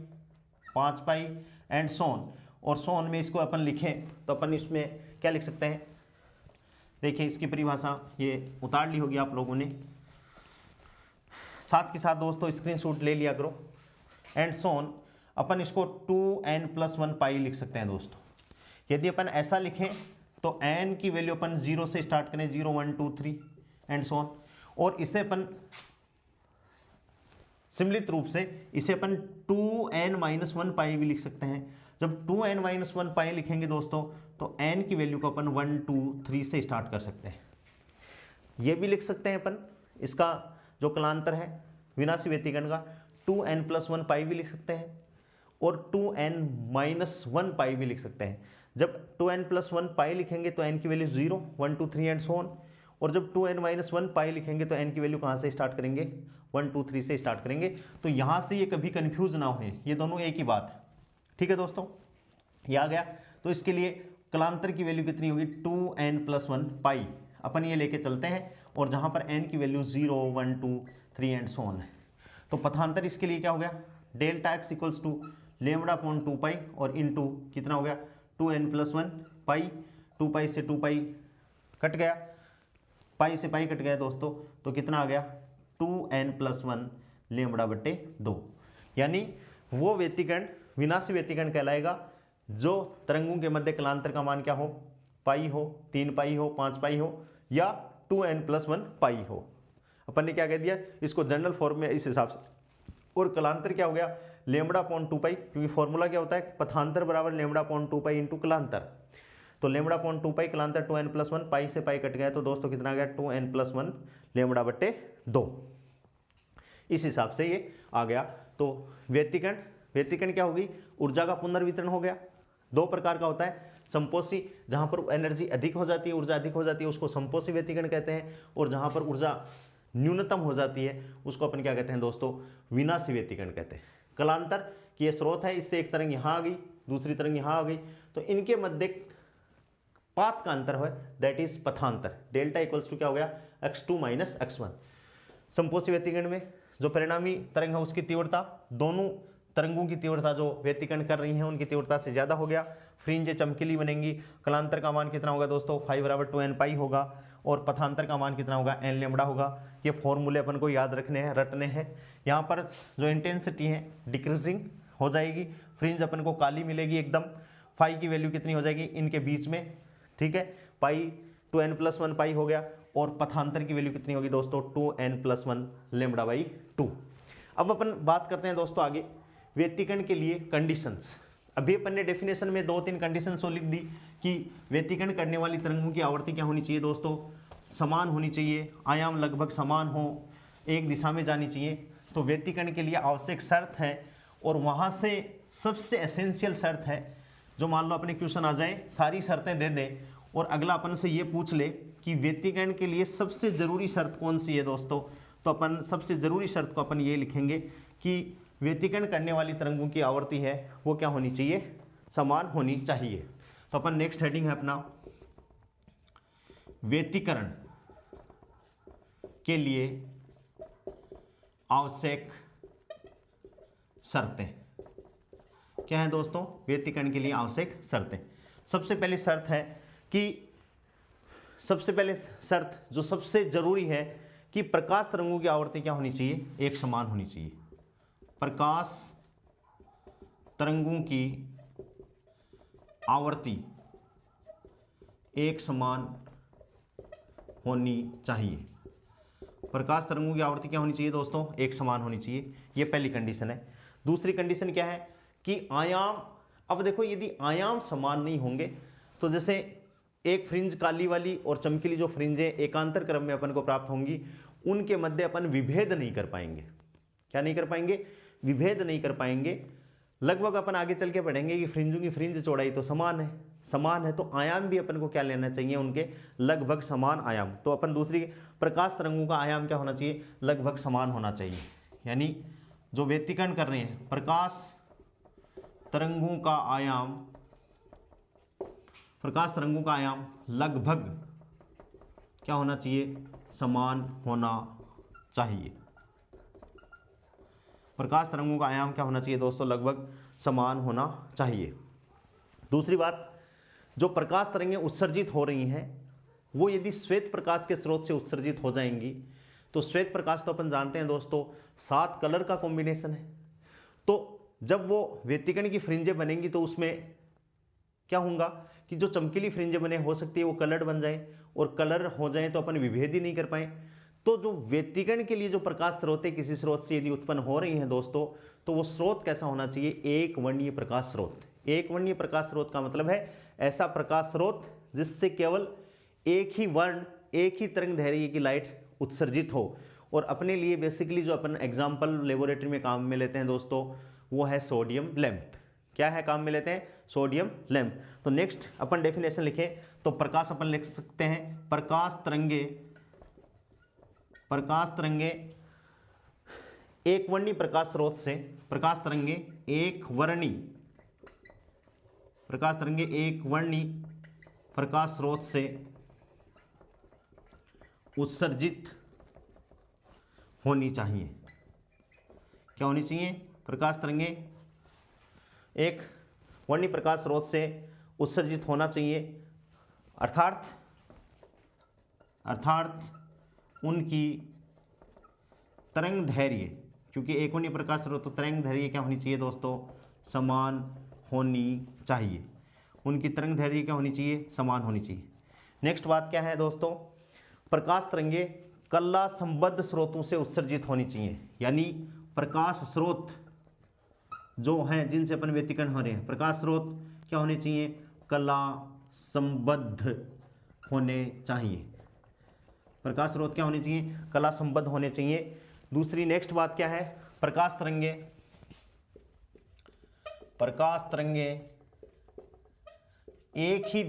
5 पाई एंड सोन। और सोन में इसको अपन लिखें तो अपन इसमें क्या लिख सकते हैं? देखिए इसकी परिभाषा ये उतार ली होगी आप लोगों ने, साथ के साथ दोस्तों स्क्रीनशॉट ले लिया करो। एंड सोन अपन इसको 2n+1 पाई लिख सकते हैं दोस्तों। यदि अपन ऐसा लिखें तो n की वैल्यू अपन 0 से स्टार्ट करें, 0, 1, 2, 3 एंड सोन, और इसे अपन सम्मिलित रूप से इसे अपन 2n-1 पाई भी लिख सकते हैं। जब 2n-1 पाई लिखेंगे दोस्तों तो n की वैल्यू को अपन 1, 2, 3 से स्टार्ट कर सकते हैं। ये भी लिख सकते हैं अपन, इसका जो कलांतर है विनाशी व्यतिकरण का 2n+1 पाई भी लिख सकते हैं, और 2n-1 पाई भी लिख सकते हैं। जब 2n+1 पाई लिखेंगे तो n की वैल्यू 0, 1, 2, 3 एंड सो ऑन, और जब 2n-1 पाई लिखेंगे तो n की वैल्यू कहाँ से स्टार्ट करेंगे? 1, 2, 3 से स्टार्ट करेंगे। तो यहाँ से ये कभी कंफ्यूज ना हो, ये दोनों एक ही बात है। ठीक है दोस्तों, ये आ गया। तो इसके लिए कलांतर की वैल्यू कितनी होगी? 2n+1 पाई अपन ये लेके चलते हैं, और जहाँ पर n की वैल्यू 0, 1, 2, 3 एंड सो ऑन है। तो पथांतर इसके लिए क्या हो गया? Delta x equals to lambda upon 2 pi और इंटू कितना हो गया? 2n+1 पाई, 2 पाई से 2 पाई कट गया, पाई से पाई कट गया दोस्तों, तो कितना आ गया? 2n+1 लेमड़ा बटे 2। यानी वो व्यतिकरण विनाशी व्यतिकरण कहलाएगा जो तरंगों के मध्य कलांतर का मान क्या हो, पाई हो, 3 पाई हो, 5 पाई हो या 2n+1 पाई हो। अपन ने क्या कह दिया, इसको जनरल फॉर्म में इस हिसाब से। और कलांतर क्या हो गया, λ/2 पाई, क्योंकि फॉर्मूला क्या होता है, पथांतर बराबर λ/2 पाई इंटू कलांतर। तो λ/2 पाई कलांतर 2n+1, पाई से पाई कट गया तो दोस्तों कितना आ गया, 2n+1 λ/2। इस हिसाब से ये आ गया। तो व्यतिकरण क्या होगी, ऊर्जा का पुनर्वितरण हो गया। 2 प्रकार का होता है, संपोषी, जहां पर एनर्जी अधिक हो जाती है, ऊर्जा अधिक हो जाती है, उसको संपोषी व्यतिकरण कहते हैं। और जहां पर ऊर्जा न्यूनतम हो जाती है उसको अपन क्या कहते हैं दोस्तों, विनाशी व्यतिकरण कहते हैं। कलांतर की ये स्रोत है, इससे एक तरंग यहाँ आ गई, दूसरी तरंग यहाँ आ गई, तो इनके मध्य पाथ का अंतर है, दैट इज पथांतर। डेल्टा इक्वल्स टू क्या हो गया, x2 - x1। संपोषी व्यतिकरण में जो परिणामी तरंग है उसकी तीव्रता, दोनों तरंगों की तीव्रता जो व्यतिकरण कर रही हैं उनकी तीव्रता से ज़्यादा हो गया, फ्रिंज चमकीली बनेंगी। कलांतर का मान कितना होगा दोस्तों, 5 = 2n पाई होगा। और पथांतर का मान कितना होगा, n λ होगा। ये फॉर्मूले अपन को याद रखने हैं, रटने हैं। यहाँ पर जो इंटेंसिटी है डिक्रीजिंग हो जाएगी, फ्रिंज अपन को काली मिलेगी एकदम। फाई की वैल्यू कितनी हो जाएगी इनके बीच में, ठीक है, पाई 2n+1 पाई हो गया। और पथांतर की वैल्यू कितनी होगी दोस्तों, 2n+1 λ/2। अब अपन बात करते हैं दोस्तों आगे व्यतिकरण के लिए कंडीशंस। अभी अपन ने डेफिनेशन में 2-3 कंडीशन तो लिख दी कि व्यतिकरण करने वाली तरंगों की आवर्ती क्या होनी चाहिए दोस्तों, समान होनी चाहिए, आयाम लगभग समान हो, एक दिशा में जानी चाहिए। तो व्यतिकरण के लिए आवश्यक शर्त है, और वहाँ से सबसे एसेंशियल शर्त है जो मान लो अपने क्वेश्चन आ जाए, सारी शर्तें दे दें और अगला अपन से ये पूछ ले कि व्यतिकरण के लिए सबसे ज़रूरी शर्त कौन सी है दोस्तों, तो अपन सबसे ज़रूरी शर्त को अपन ये लिखेंगे कि व्यतिकरण करने वाली तरंगों की आवर्ती है वो क्या होनी चाहिए, समान होनी चाहिए। तो अपन नेक्स्ट हेडिंग है अपना व्यतिकरण के लिए आवश्यक शर्तें। क्या है दोस्तों, व्यतिकरण के लिए आवश्यक शर्तें। सबसे पहली शर्त है कि जो सबसे जरूरी है कि प्रकाश तरंगों की आवर्ती क्या होनी चाहिए, एक समान होनी चाहिए। प्रकाश तरंगों की आवर्ती एक समान होनी चाहिए। प्रकाश तरंगों की आवर्ती क्या होनी चाहिए दोस्तों, एक समान होनी चाहिए। यह पहली कंडीशन है। दूसरी कंडीशन क्या है कि आयाम, अब देखो यदि आयाम समान नहीं होंगे तो जैसे एक फ्रिंज काली वाली और चमकीली जो फ्रिंजें एकांतर क्रम में अपन को प्राप्त होंगी, उनके मध्य अपन विभेद नहीं कर पाएंगे। क्या नहीं कर पाएंगे, विभेद नहीं कर पाएंगे। लगभग अपन आगे चल के पढ़ेंगे कि फ्रिंजों की फ्रिंज चौड़ाई तो समान है, तो आयाम भी अपन को क्या लेना चाहिए, उनके लगभग समान आयाम। तो अपन दूसरी, प्रकाश तरंगों का आयाम क्या होना चाहिए, लगभग समान होना चाहिए। यानी जो व्यतिकरण कर रहे हैं, प्रकाश तरंगों का आयाम लगभग क्या होना चाहिए, समान होना चाहिए। प्रकाश तरंगों का आयाम क्या होना चाहिए दोस्तों, लगभग समान होना चाहिए। दूसरी बात, जो प्रकाश तरंगें उत्सर्जित हो रही हैं वो यदि श्वेत प्रकाश के स्रोत से उत्सर्जित हो जाएंगी, तो श्वेत प्रकाश तो अपन जानते हैं दोस्तों 7 कलर का कॉम्बिनेशन है। तो जब वो व्यतिकरण की फ्रिंजें बनेंगी तो उसमें क्या होगा कि जो चमकीली फ्रिंजें बने, हो सकती है वो कलर्ड बन जाए, और कलर हो जाए तो अपन विभेद ही नहीं कर पाए। तो जो व्यतिकरण के लिए जो प्रकाश स्रोत है, किसी स्रोत से यदि उत्पन्न हो रही हैं दोस्तों, तो वो स्रोत कैसा होना चाहिए, एक वर्णीय प्रकाश स्रोत। एक वर्णीय प्रकाश स्रोत का मतलब है ऐसा प्रकाश स्रोत जिससे केवल एक ही वर्ण, एक ही तरंग दैर्घ्य की लाइट उत्सर्जित हो। और अपने लिए बेसिकली जो अपन एग्जाम्पल लेबोरेटरी में काम में लेते हैं दोस्तों, वो है सोडियम लैंप। क्या है काम में लेते हैं, सोडियम लैंप। तो नेक्स्ट अपन डेफिनेशन लिखें तो प्रकाश अपन लिख सकते हैं, प्रकाश तरंगे एक वर्णीय प्रकाश स्रोत से, प्रकाश तरंगे एक वर्णीय प्रकाश स्रोत से उत्सर्जित होनी चाहिए। क्या होनी चाहिए, प्रकाश तरंगे एक वर्णीय प्रकाश स्रोत से उत्सर्जित होना चाहिए, अर्थात उनकी तरंग दैर्घ्य, क्योंकि एक वर्णीय प्रकाश स्रोत तो तरंग दैर्घ्य क्या होनी चाहिए दोस्तों, समान होनी चाहिए, उनकी तरंग दैर्ध्य क्या होनी चाहिए, समान होनी चाहिए। नेक्स्ट बात क्या है दोस्तों, प्रकाश तरंगे कला संबद्ध स्रोतों से उत्सर्जित होनी चाहिए, यानी प्रकाश स्रोत जो हैं जिनसे अपन व्यतिकरण हो रहे हैं, प्रकाश स्रोत क्या होने चाहिए, कला संबद्ध होने चाहिए। प्रकाश स्रोत क्या होने चाहिए, कला संबद्ध होने चाहिए। दूसरी नेक्स्ट बात क्या है, प्रकाश तरंगे एक ही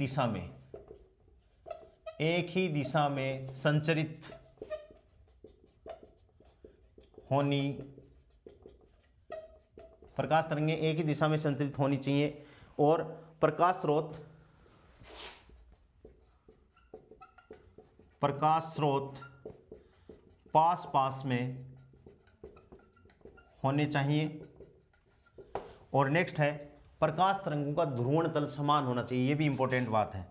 दिशा में संचरित होनी, प्रकाश तरंगे एक ही दिशा में संचरित होनी चाहिए। और प्रकाश स्रोत पास में होने चाहिए। और नेक्स्ट है, प्रकाश तरंगों का ध्रुवण तल समान होना चाहिए, ये भी इंपॉर्टेंट बात है।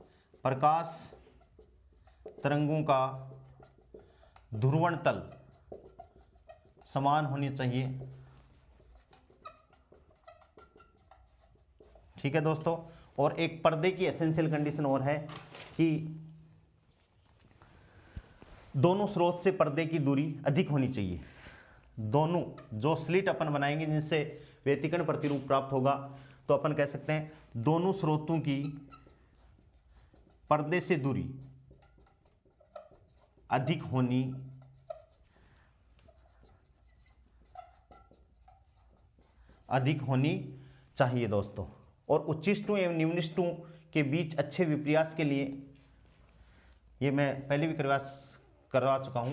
प्रकाश तरंगों का ध्रुवण तल समान होनी चाहिए। ठीक है दोस्तों। और एक पर्दे की एसेंशियल कंडीशन और है कि दोनों स्रोत से पर्दे की दूरी अधिक होनी चाहिए। दोनों जो स्लिट अपन बनाएंगे जिनसे व्यतिकरण प्रतिरूप प्राप्त होगा, तो अपन कह सकते हैं दोनों स्रोतों की पर्दे से दूरी अधिक होनी चाहिए दोस्तों। और उच्चिष्टों एवं निम्निष्टों के बीच अच्छे विपर्यास के लिए, ये मैं पहले भी करवा चुका हूं,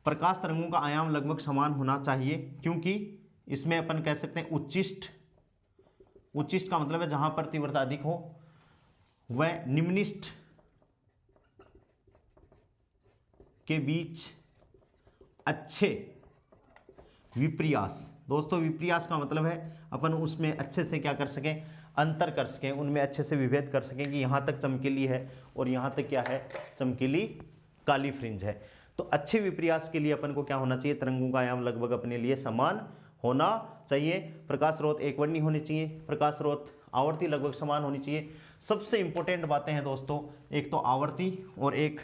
प्रकाश तरंगों का आयाम लगभग समान होना चाहिए, क्योंकि इसमें अपन कह सकते हैं उच्चिष्ट का मतलब है जहां पर तीव्रता अधिक हो, वह निम्निष्ट के बीच अच्छे विपर्यास। दोस्तों विपर्यास का मतलब है अपन उसमें अच्छे से क्या कर सकें, अंतर कर सकें, उनमें अच्छे से विभेद कर सकें कि यहाँ तक चमकीली है और यहाँ तक क्या है, चमकीली काली फ्रिंज है। तो अच्छे विपर्यास के लिए अपन को क्या होना चाहिए, तरंगों का आयाम लगभग अपने लिए समान होना चाहिए। प्रकाश स्रोत एकवर्णी होनी चाहिए, प्रकाश स्रोत आवर्ती लगभग समान होनी चाहिए। सबसे इंपॉर्टेंट बातें हैं दोस्तों, एक तो आवर्ती और एक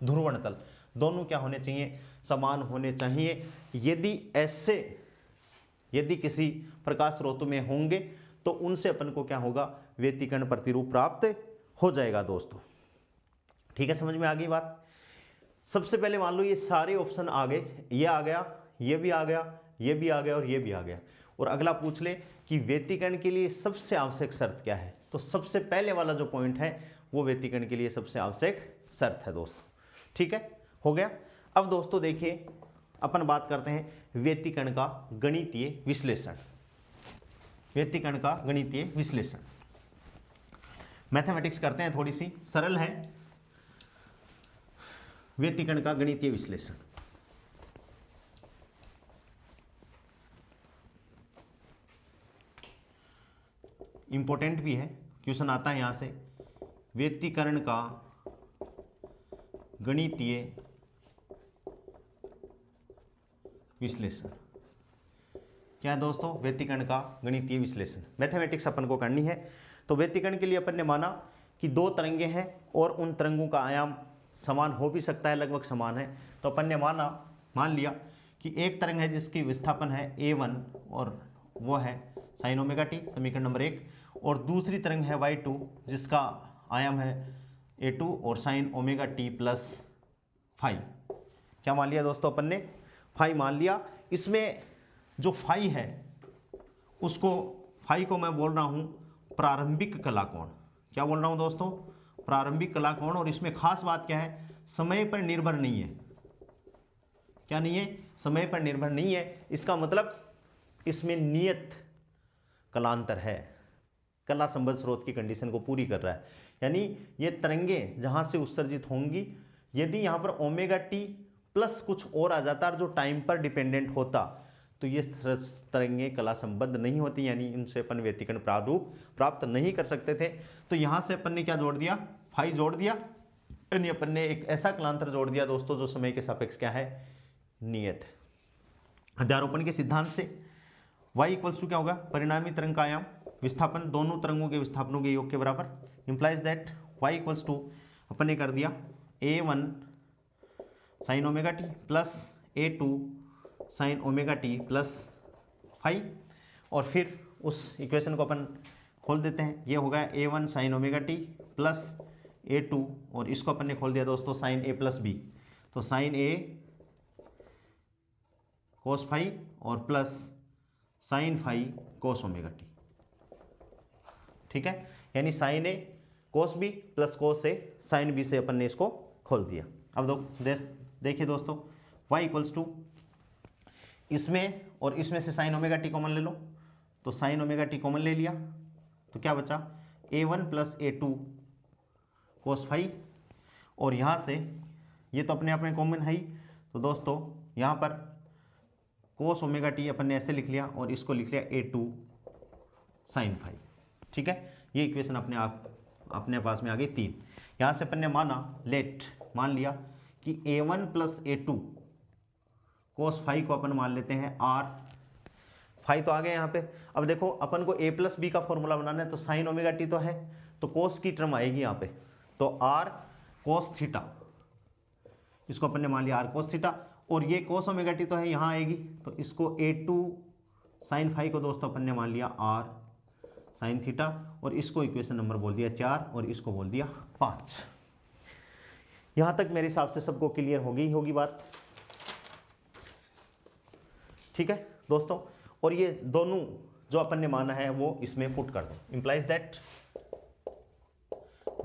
ध्रुवण तल, दोनों क्या होने चाहिए, समान होने चाहिए। यदि किसी प्रकाश स्रोतों में होंगे तो उनसे अपन को क्या होगा, व्यतिकरण प्रतिरूप प्राप्त हो जाएगा दोस्तों। ठीक है, समझ में आ गई बात। सबसे पहले मान लो ये सारे ऑप्शन आ गए, ये आ गया, ये भी आ गया, ये भी आ गया और ये भी आ गया। और अगला पूछ ले कि व्यतिकरण के लिए सबसे आवश्यक शर्त क्या है, तो सबसे पहले वाला जो पॉइंट है वो व्यतिकरण के लिए सबसे आवश्यक शर्त है दोस्तों। ठीक है, हो गया। अब दोस्तों देखिए अपन बात करते हैं व्यतिकरण का गणितीय विश्लेषण। व्यतिकरण का गणितीय विश्लेषण, मैथमेटिक्स करते हैं, थोड़ी सी सरल है। व्यतिकरण का गणितीय विश्लेषण, इंपॉर्टेंट भी है, क्वेश्चन आता है यहां से। व्यतिकरण का गणितीय विश्लेषण क्या है दोस्तों, व्यतिकरण का गणितीय विश्लेषण। मैथमेटिक्स अपन को करनी है। तो व्यतिकरण के लिए अपन ने माना कि दो तरंगे हैं और उन तरंगों का आयाम समान हो भी सकता है, लगभग समान है। तो अपन ने मान लिया कि एक तरंग है जिसकी विस्थापन है a1 और वो है sin ओमेगा टी, समीकरण नंबर 1। और दूसरी तरंग है y2 जिसका आयाम है a2 और sin omega T plus phi. क्या मान लिया दोस्तों अपन ने, फाई मान लिया। इसमें जो फाई है उसको, फाई को मैं बोल रहा हूं प्रारंभिक कला कोण। क्या बोल रहा हूं दोस्तों, प्रारंभिक कला कोण। और इसमें खास बात क्या है, समय पर निर्भर नहीं है। क्या नहीं है, समय पर निर्भर नहीं है। इसका मतलब इसमें नियत कलांतर है, कला संबद्ध स्रोत की कंडीशन को पूरी कर रहा है। यानी ये तरंगे जहां से उत्सर्जित होंगी, यदि यहां पर ओमेगा टी प्लस कुछ और आ जाता और जो टाइम पर डिपेंडेंट होता तो ये तरंगे कला संबद्ध नहीं होती, यानी इनसे अपन व्यतिकरण प्रारूप प्राप्त नहीं कर सकते थे। तो यहां से अपन ने क्या जोड़ दिया, फाई जोड़ दिया, यानी अपन ने एक ऐसा कलांतर जोड़ दिया दोस्तों जो समय के सापेक्ष क्या है, नियत है। अध्यारोपण के सिद्धांत से y इक्वल्स टू क्या होगा, परिणामी तरंग का आयाम विस्थापन दोनों तरंगों के विस्थापनों के योग के बराबर, implies that y equals to अपन ने कर दिया a1 sine omega T plus a2 sine omega T plus five, और फिर उस इक्वेशन को अपन खोल देते हैं। ये होगा a1 sine omega T plus a2, और इसको अपन ने खोल दिया दोस्तों साइन a प्लस बी, तो साइन a कोस फाइव और प्लस साइन फाइव कोस ओमेगा टी, ठीक है, यानी साइन ए कोस बी प्लस कोस ए साइन बी से अपन ने इसको खोल दिया। अब देखिए दोस्तों y इक्वल्स टू इसमें और इसमें से साइन ओमेगा टी कॉमन ले लो, तो साइन ओमेगा टी कॉमन ले लिया तो क्या बचा a1 plus a2 cos five, और यहाँ से ये तो अपने आप में कॉमन है ही, तो दोस्तों यहाँ पर कोस ओमेगा टी अपन ने ऐसे लिख लिया और इसको लिख लिया a2 साइन फाइव, ठीक है। ये इक्वेशन अपने पास में आ गई 3। यहाँ से अपन ने मान लिया कि a1 plus a2 cos five को अपन मान लेते हैं r फाइव, तो आ गए यहाँ पे। अब देखो अपन को a प्लस बी का फॉर्मूला बनाना है, तो साइन ओमेगा टी तो है, तो कोस की टर्म आएगी यहाँ पे, तो r कोस थीटा, इसको अपन ने मान लिया r कोस थीटा, और ये कोस ओमेगा टी तो है यहाँ आएगी, तो इसको a2 साइन फाइव को दोस्तों अपन ने मान लिया r साइन थीटा, और इसको इक्वेशन नंबर बोल दिया 4 और इसको बोल दिया 5। यहाँ तक मेरे हिसाब से सबको क्लियर होगी बात, ठीक है दोस्तों। और ये दोनों जो अपन ने माना है वो इसमें पुट कर दो, implies that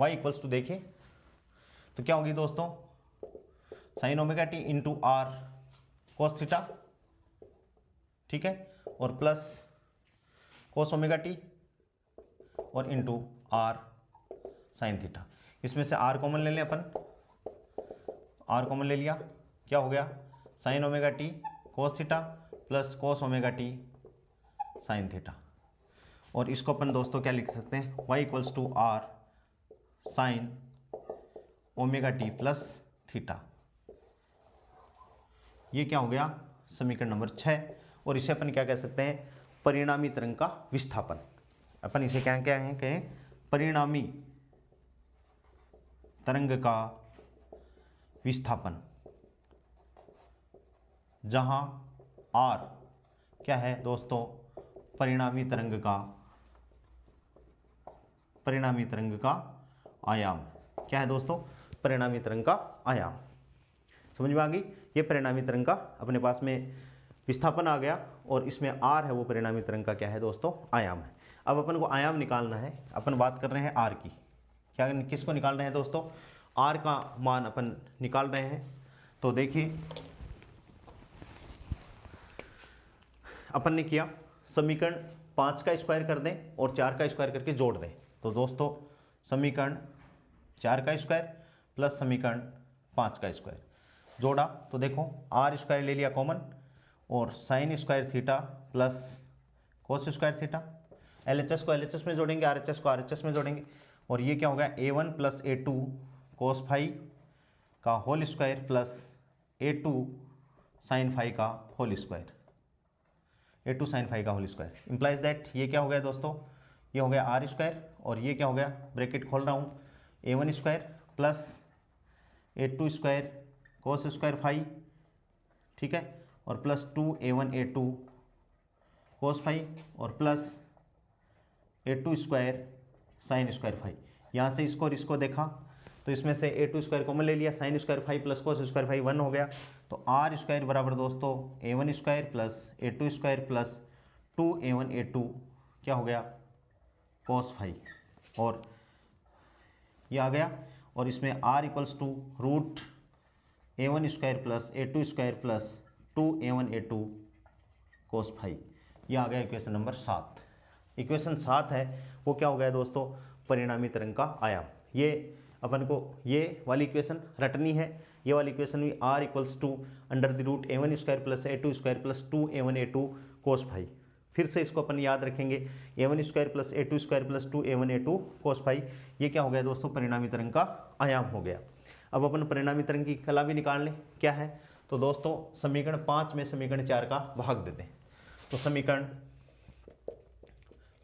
y equals to, देखिए तो क्या होगी दोस्तों, sine omega t into r cos theta, ठीक है, और प्लस कोस ओमेगा टी और इंटू आर साइन थीटा। इसमें से आर कॉमन ले लें अपन, आर कॉमन ले लिया, क्या हो गया sine omega t cos theta plus cos omega t sine theta, और इसको अपन दोस्तों क्या लिख सकते हैं, y equals to r sine omega T plus theta. ये क्या हो गया समीकरण नंबर 6, और इसे अपन क्या कह सकते हैं, परिणामी तरंग का विस्थापन। अपन इसे क्या कहें, परिणामी तरंग का विस्थापन, जहां r क्या है दोस्तों, परिणामी तरंग का आयाम। क्या है दोस्तों, परिणामी तरंग का आयाम। समझ में आ गई, ये परिणामी तरंग का अपने पास में विस्थापन आ गया, और इसमें r है वो परिणामी तरंग का क्या है दोस्तों, आयाम है। अब अपन को आयाम निकालना है, अपन बात कर रहे हैं r की, क्या किसको निकाल रहे हैं दोस्तों, r का मान अपन निकाल रहे हैं। तो देखिए अपन ने किया, समीकरण 5 का स्क्वायर कर दें और 4 का स्क्वायर करके जोड़ दें, तो दोस्तों समीकरण 4 का स्क्वायर प्लस समीकरण 5 का स्क्वायर जोड़ा, तो देखो r स्क्वायर ले लिया कॉमन, और sine square theta plus cos square theta, LHS को LHS में जोड़ेंगे, RHS को RHS में जोड़ेंगे, और ये क्या हो गया a1 plus a2 cos five का whole square plus a2 sine five का whole square, a2 sine five का होल स्क्वायर, इंप्लाइज दैट ये क्या हो गया दोस्तों, ये हो गया r स्क्वायर, और ये क्या हो गया, ब्रैकेट खोल रहा हूँ, a1 square plus a2 square cos square five, ठीक है, और plus 2a1 a2 cos five, और plus a2 square sine square five. यहाँ से इसको और इसको देखा तो इसमें से a2 स्क्वायर कॉमन ले लिया, sine square five plus cos square five 1 हो गया, तो r स्क्वायर बराबर दोस्तों a1 square plus a2 square plus 2a1 a2 क्या हो गया कोस फाइव, और ये आ गया, और इसमें r equals to root a1 square plus a2 square plus 2a1 a2 cos five. ये आ गया इक्वेशन नंबर 7। इक्वेशन 7 है वो क्या हो गया दोस्तों, परिणामी तरंग का आयाम। ये अपन को ये वाली इक्वेशन रटनी है, ये वाली इक्वेशन भी r equals to under the root a1 square plus a2 square plus 2a1 a2 cos five. फिर से इसको अपन याद रखेंगे, a1 square plus a2 square plus 2a1 a2 cos five. ये क्या हो गया दोस्तों, परिणामी तरंग का आयाम हो गया। अब अपन परिणामी तरंग की कला भी निकाल लें, क्या है तो दोस्तों समीकरण 5 में समीकरण 4 का भाग देते हैं। तो समीकरण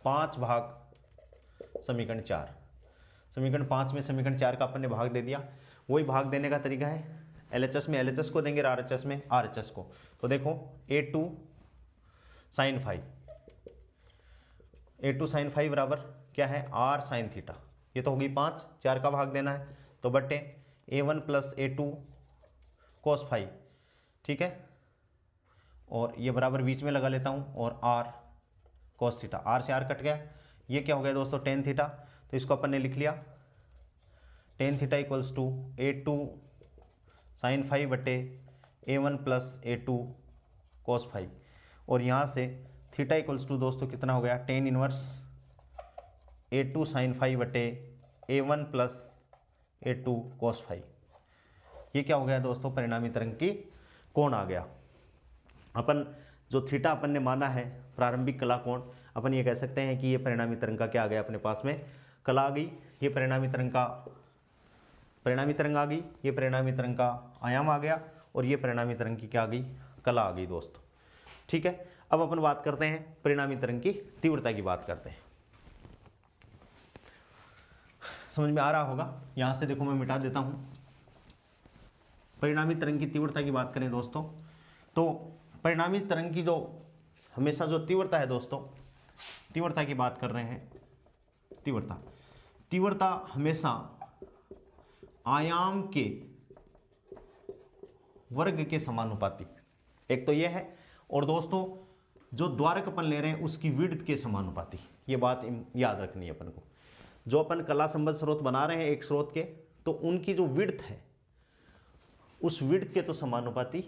5 भाग समीकरण 4। समीकरण 5 में समीकरण 4 का अपन ने भाग दे दिया। वही भाग देने का तरीका है, LHS में LHS को देंगे, RHS में RHS को। तो देखो A2 sin phi, A2 sin phi बराबर क्या है, R sin थीटा। ये तो होगी 5, 4 का भाग देना है तो बटे A1 plus A2 cos phi, ठीक है। और ये बराबर बीच में लगा लेता हूँ और R cos थीटा, R से R कट गया। ये क्या हो गया दोस्तों, tan थीटा। तो इसको अपन ने लिख लिया tan theta equals to A2 sin phi बटे A1 plus A2 cos phi. और यहाँ से थीटा इक्वल्स टू दोस्तों कितना हो गया, tan inverse A2 sin phi बटे A1 plus A2 cos phi. ये क्या हो गया दोस्तों, परिणामी तरंग की कोण आ गया। अपन जो थीटा अपन ने माना है प्रारंभिक कला कोण, अपन ये कह सकते हैं कि ये परिणामी तरंग का क्या आ गया, अपने पास में कला आ गई। ये परिणामी तरंग आ गई, ये परिणामी तरंग का आयाम आ गया और ये परिणामी तरंग की क्या आ गई, कला आ गई दोस्तों, ठीक है। अब अपन बात करते हैं परिणामी तरंग की तीव्रता की बात करते हैं। समझ में आ रहा होगा, यहां से देखो मैं मिटा देता हूं। परिणामी तरंग की तीव्रता की बात करें दोस्तों, तो परिणामी तरंग की जो हमेशा जो तीव्रता है दोस्तों, तीव्रता की बात कर रहे हैं, तीव्रता हमेशा आयाम के वर्ग के समानुपाती, एक तो ये है, और दोस्तों जो द्वारक अपन ले रहे हैं उसकी विड्थ के समानुपाती। ये बात याद रखनी है अपन को। जो अपन कला संबद्ध स्रोत बना रहे हैं एक स्रोत के, तो उनकी जो विड्थ है उस विड्थ के तो समानुपाती,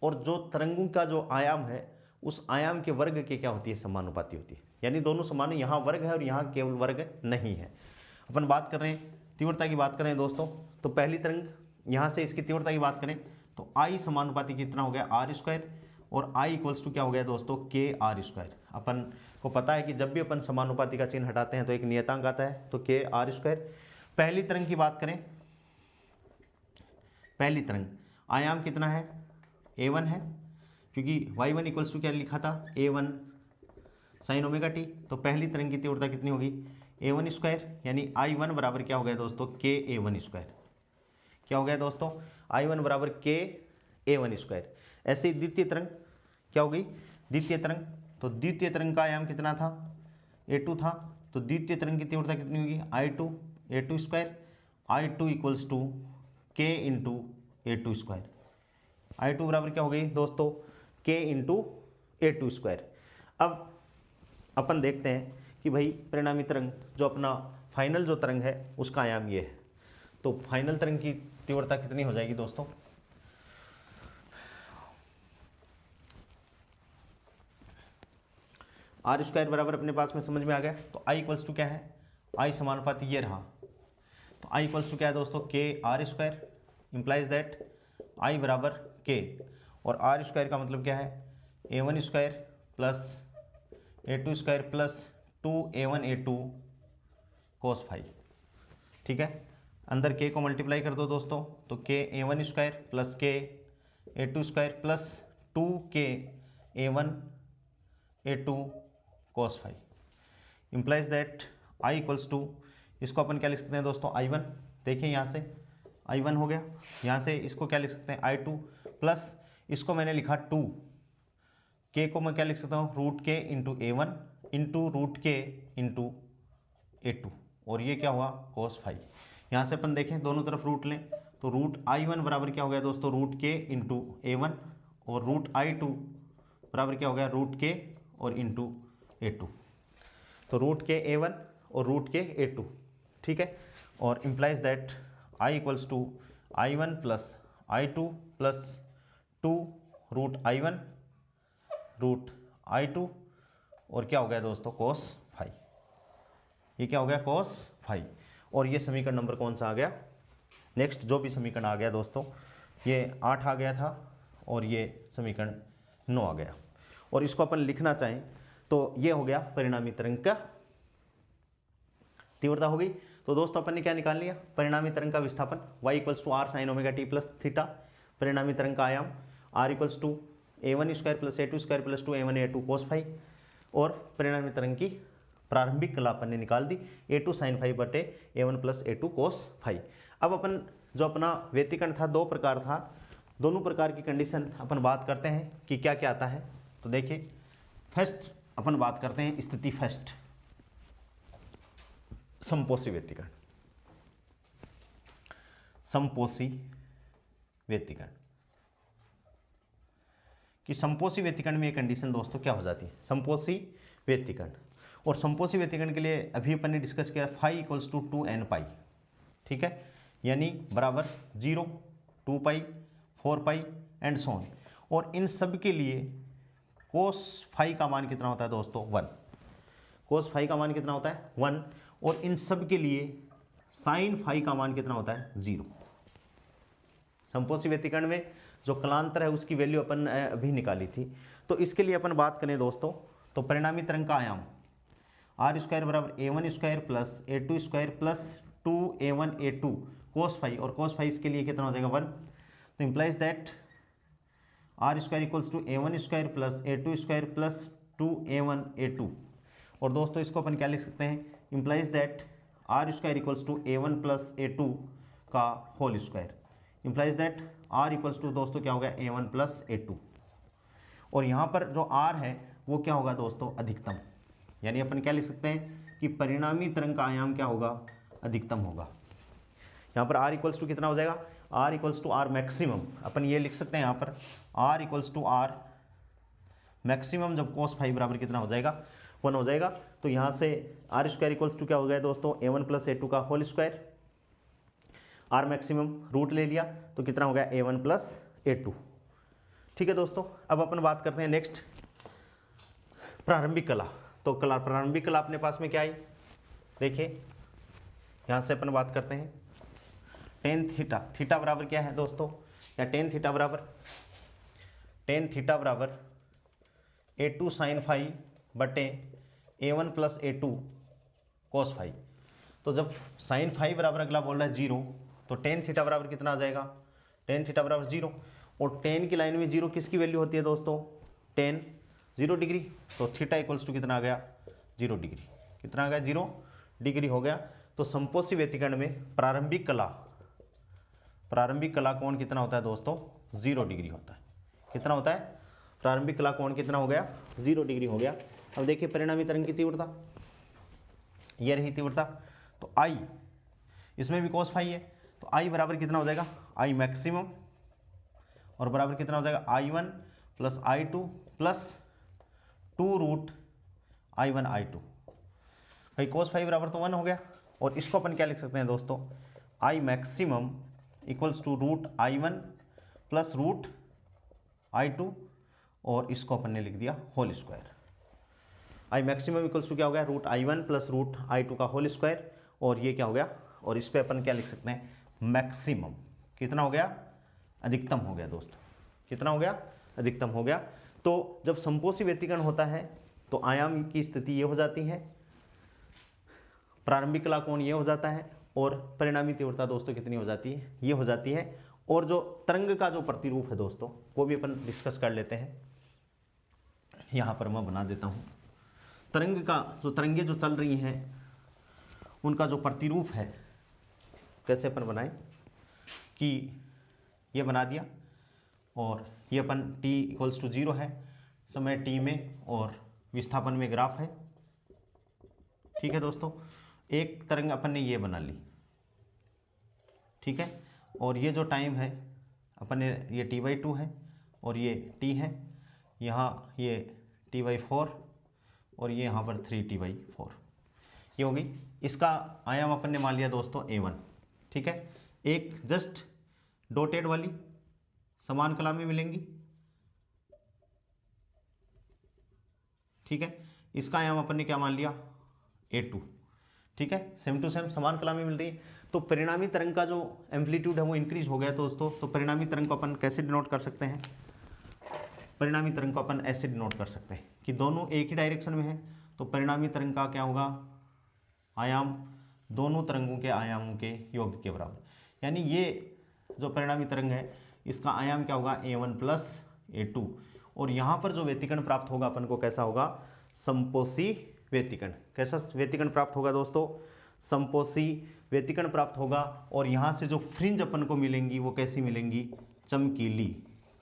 और जो तरंगों का जो आयाम है उस आयाम के वर्ग के क्या होती है, समानुपाती होती है। यानी दोनों समान है, यहाँ वर्ग है और यहाँ केवल वर्ग नहीं है। अपन बात कर रहे हैं तीव्रता की बात करें दोस्तों, तो पहली तरंग यहाँ से इसकी तीव्रता की बात करें तो I समानुपाती कितना हो गया, R², और I इक्वल्स टू क्या हो गया दोस्तों, KR²। अपन को पता है कि जब भी अपन समानुपाती का चिन्ह हटाते हैं तो एक नियतांक आता है, तो KR²। पहली तरंग की बात करें, पहली तरंग आयाम कितना है, A1 है, क्योंकि Y1 इक्वल्स टू क्या लिखा था, A1 sin ω t। तो पहली तरंग की तीव्रता कितनी होगी, A1², यानी I1 बराबर क्या हो गया दोस्तों, KA1²। क्या हो गया दोस्तों, I1 बराबर KA1²। ऐसे ही द्वितीय तरंग क्या हो गई, द्वितीय तरंग, तो द्वितीय तरंग का आयाम कितना था, A2 था। तो द्वितीय तरंग की तीव्रता कितनी होगी, I2 A2²। I2 equals to K into A2²। I2 बराबर क्या हो गई दोस्तों, K इंटू A2²। अब अपन देखते हैं कि भाई परिणामी तरंग जो अपना फाइनल जो तरंग है उसका आयाम ये है। तो फाइनल तरंग की तीव्रता कितनी हो जाएगी दोस्तों, R² बराबर अपने पास में समझ में आ गया। तो I इक्वल्स टू क्या है, I समानुपाती ये रहा, तो I इक्वल्स टू क्या है दोस्तों, KR², इंप्लाइज दैट I बराबर K, और R² का मतलब क्या है, A1² plus A2² plus 2A1A2 cos phi, ठीक है। अंदर K को मल्टीप्लाई कर दो दोस्तों, तो KA1² plus KA2² plus 2KA1A2 cos phi, implies that I equals to, इसको अपन क्या लिख सकते हैं दोस्तों, I1। देखिए यहाँ से I1 हो गया, यहाँ से इसको क्या लिख सकते हैं, I2 प्लस इसको मैंने लिखा 2, K को मैं क्या लिख सकता हूँ, √K into A1 into √K into A2, और ये क्या हुआ, cos फाई। यहाँ से अपन देखें दोनों तरफ रूट लें तो √I1 बराबर क्या हो गया दोस्तों, √K इंटू A1, और √I2 बराबर क्या हो गया, √K और इंटू A2। तो √K A1 और √K A2, ठीक है। और implies that I equals to I1 plus I2 plus 2 √I1 √I2, और क्या हो गया दोस्तों, cos फाई। ये क्या हो गया, cos फाई। और ये समीकरण नंबर कौन सा आ गया, नेक्स्ट जो भी समीकरण आ गया दोस्तों, ये 8 आ गया था और ये समीकरण 9 आ गया। और इसको अपन लिखना चाहें तो ये हो गया परिणामी तरंग का तीव्रता हो गई। तो दोस्तों अपन ने क्या निकाल लिया, परिणामी तरंग का विस्थापन y equals to R sin ω t plus theta, परिणामी तरंग का आयाम R equals to A1² plus A2² plus 2A1A2 cos phi, और परिणामी तरंग की प्रारंभिक कला अपन ने निकाल दी, a2 sin फाई बटे a1 plus a2 cos phi. अब अपन जो अपना व्यतिकरण था दो प्रकार था, दोनों प्रकार की कंडीशन अपन बात करते हैं कि क्या क्या आता है। तो देखिए फर्स्ट अपन बात करते हैं स्थिति फर्स्ट, समपोषी व्यतिकरण। समपोषी व्यतिकरण कि समपोषी व्यतिकरण में ये कंडीशन दोस्तों क्या हो जाती है, समपोषी व्यतिकरण। और समपोषी व्यतिकरण के लिए अभी अपन ने डिस्कस किया फाई इक्वल्स टू 2n पाई, ठीक है, यानी बराबर 0, 2 पाई, 4 पाई एंड सो ऑन। और इन सब के लिए कोस फाई का मान कितना होता है दोस्तों, 1। कोस फाई का मान कितना होता है 1, और इन सब के लिए साइन फाई का मान कितना होता है 0। समपोषी व्यतिकरण में जो कलांतर है उसकी वैल्यू अपन अभी निकाली थी। तो इसके लिए अपन बात करें दोस्तों, तो परिणामी तरंग का आयाम r² बराबर a1² plus a2² plus 2a1 a2 cos phi, और कोस फाई इसके लिए कितना हो जाएगा 1। तो implies that r² equals to a1² plus a2² plus 2a1 a2। और दोस्तों इसको अपन क्या लिख सकते हैं, implies that r² equals to a1 plus a2 का whole square, implies that r equals to दोस्तों क्या हो गया a1 प्लस a2। और यहाँ पर जो r है वो क्या होगा दोस्तों, अधिकतम, यानी अपन क्या लिख सकते हैं कि परिणामी तरंग का आयाम क्या होगा, अधिकतम होगा। यहाँ पर r इक्वल्स टू कितना हो जाएगा, r equals to r maximum, अपन ये लिख सकते हैं यहाँ पर r equals to r maximum, जब cos फाई बराबर कितना हो जाएगा 1 हो जाएगा। तो यहाँ से r² इक्वल्स टू क्या हो गया दोस्तों, a1 प्लस a2 का whole square, r maximum root ले लिया तो कितना हो गया a1 प्लस a2। ठीक है दोस्तों, अब अपन बात करते हैं नेक्स्ट प्रारंभिक कला। तो प्रारंभिक कला अपने पास में क्या आई, देखिए यहाँ से अपन बात करते हैं टेन थीटा, थीटा बराबर क्या है दोस्तों, या टेन थीटा बराबर a2 साइन फाई बटे a1 plus a2 cos phi. तो जब साइन फाई बराबर अगला बोल रहा है 0, तो टेन थीटा बराबर कितना आ जाएगा, टेन थीटा बराबर 0। और टेन की लाइन में 0 किसकी वैल्यू होती है दोस्तों, टेन 0 डिग्री। तो थीटा इक्वल्स टू कितना आ गया 0 डिग्री, कितना आ गया 0 डिग्री हो गया। तो समपोषी व्यतिकरण में प्रारंभिक कला कोण कितना होता है दोस्तों, 0 डिग्री होता है। कितना होता है, प्रारंभिक कला कोण कितना हो गया 0 डिग्री हो गया। अब देखिए परिणामी तरंग की तीव्रता, ये रही तीव्रता, तो आई, इसमें भी कोस फाई है, तो आई बराबर कितना हो जाएगा, आई मैक्सिमम, और बराबर कितना हो जाएगा I1 plus I2 plus 2 root I1 I2। भाई कोस फाई बराबर तो 1 हो गया, और इसको अपन क्या लिख सकते हैं दोस्तों, I maximum equals to root I1 plus root I2, और इसको अपन ने लिख दिया whole square. I maximum equals to क्या हो गया, root I1 plus root I2 का होल स्क्वायर, और ये क्या हो गया, और इस पे अपन क्या लिख सकते हैं, मैक्सिमम कितना हो गया, अधिकतम हो गया दोस्तों, कितना हो गया, अधिकतम हो गया। तो जब समपोषी व्यतिकरण होता है तो आयाम की स्थिति ये हो जाती है, प्रारंभिक कला कोण ये हो जाता है, और परिणामी तीव्रता दोस्तों कितनी हो जाती है, ये हो जाती है। और जो तरंग का जो प्रतिरूप है दोस्तों वो भी अपन डिस्कस कर लेते हैं। यहाँ पर मैं बना देता हूँ तरंग का, जो तरंगे जो चल रही हैं उनका जो प्रतिरूप है, कैसे अपन बनाएं, कि ये बना दिया, और ये अपन t इक्वल्स टू 0 है समय t में, और विस्थापन में ग्राफ है। ठीक है दोस्तों, एक तरंग अपन ने ये बना ली, ठीक है, और ये जो टाइम है अपन ने, ये t/2 है, और ये t है, यहाँ ये t/4, और ये यहाँ पर 3t/4, ये होगी। इसका आयाम अपन ने मान लिया दोस्तों a1। ठीक है, एक जस्ट डॉटेड वाली समान कला में मिलेंगी, ठीक है, इसका आयाम अपन ने क्या मान लिया a2। ठीक है, सेम टू सेम समान कला में मिल रही है। तो परिणामी तरंग का जो एम्पलीट्यूड है वो इंक्रीज हो गया दोस्तों। तो परिणामी तरंग को अपन कैसे डिनोट कर सकते हैं, परिणामी तरंग को अपन ऐसे डिनोट कर सकते हैं कि दोनों एक ही डायरेक्शन में है, तो परिणामी तरंग का क्या होगा, आयाम दोनों तरंगों के आयामों के योग के बराबर, यानी ये जो परिणामी तरंग है इसका आयाम क्या होगा a1 प्लस a2, और यहाँ पर जो व्यतिकरण प्राप्त होगा अपन को कैसा होगा, समपोषी व्यतिकरण। कैसा व्यतिकरण प्राप्त होगा दोस्तों? समपोषी व्यतिकरण प्राप्त होगा। और यहाँ से जो फ्रिंज अपन को मिलेंगी वो कैसी मिलेंगी? चमकीली।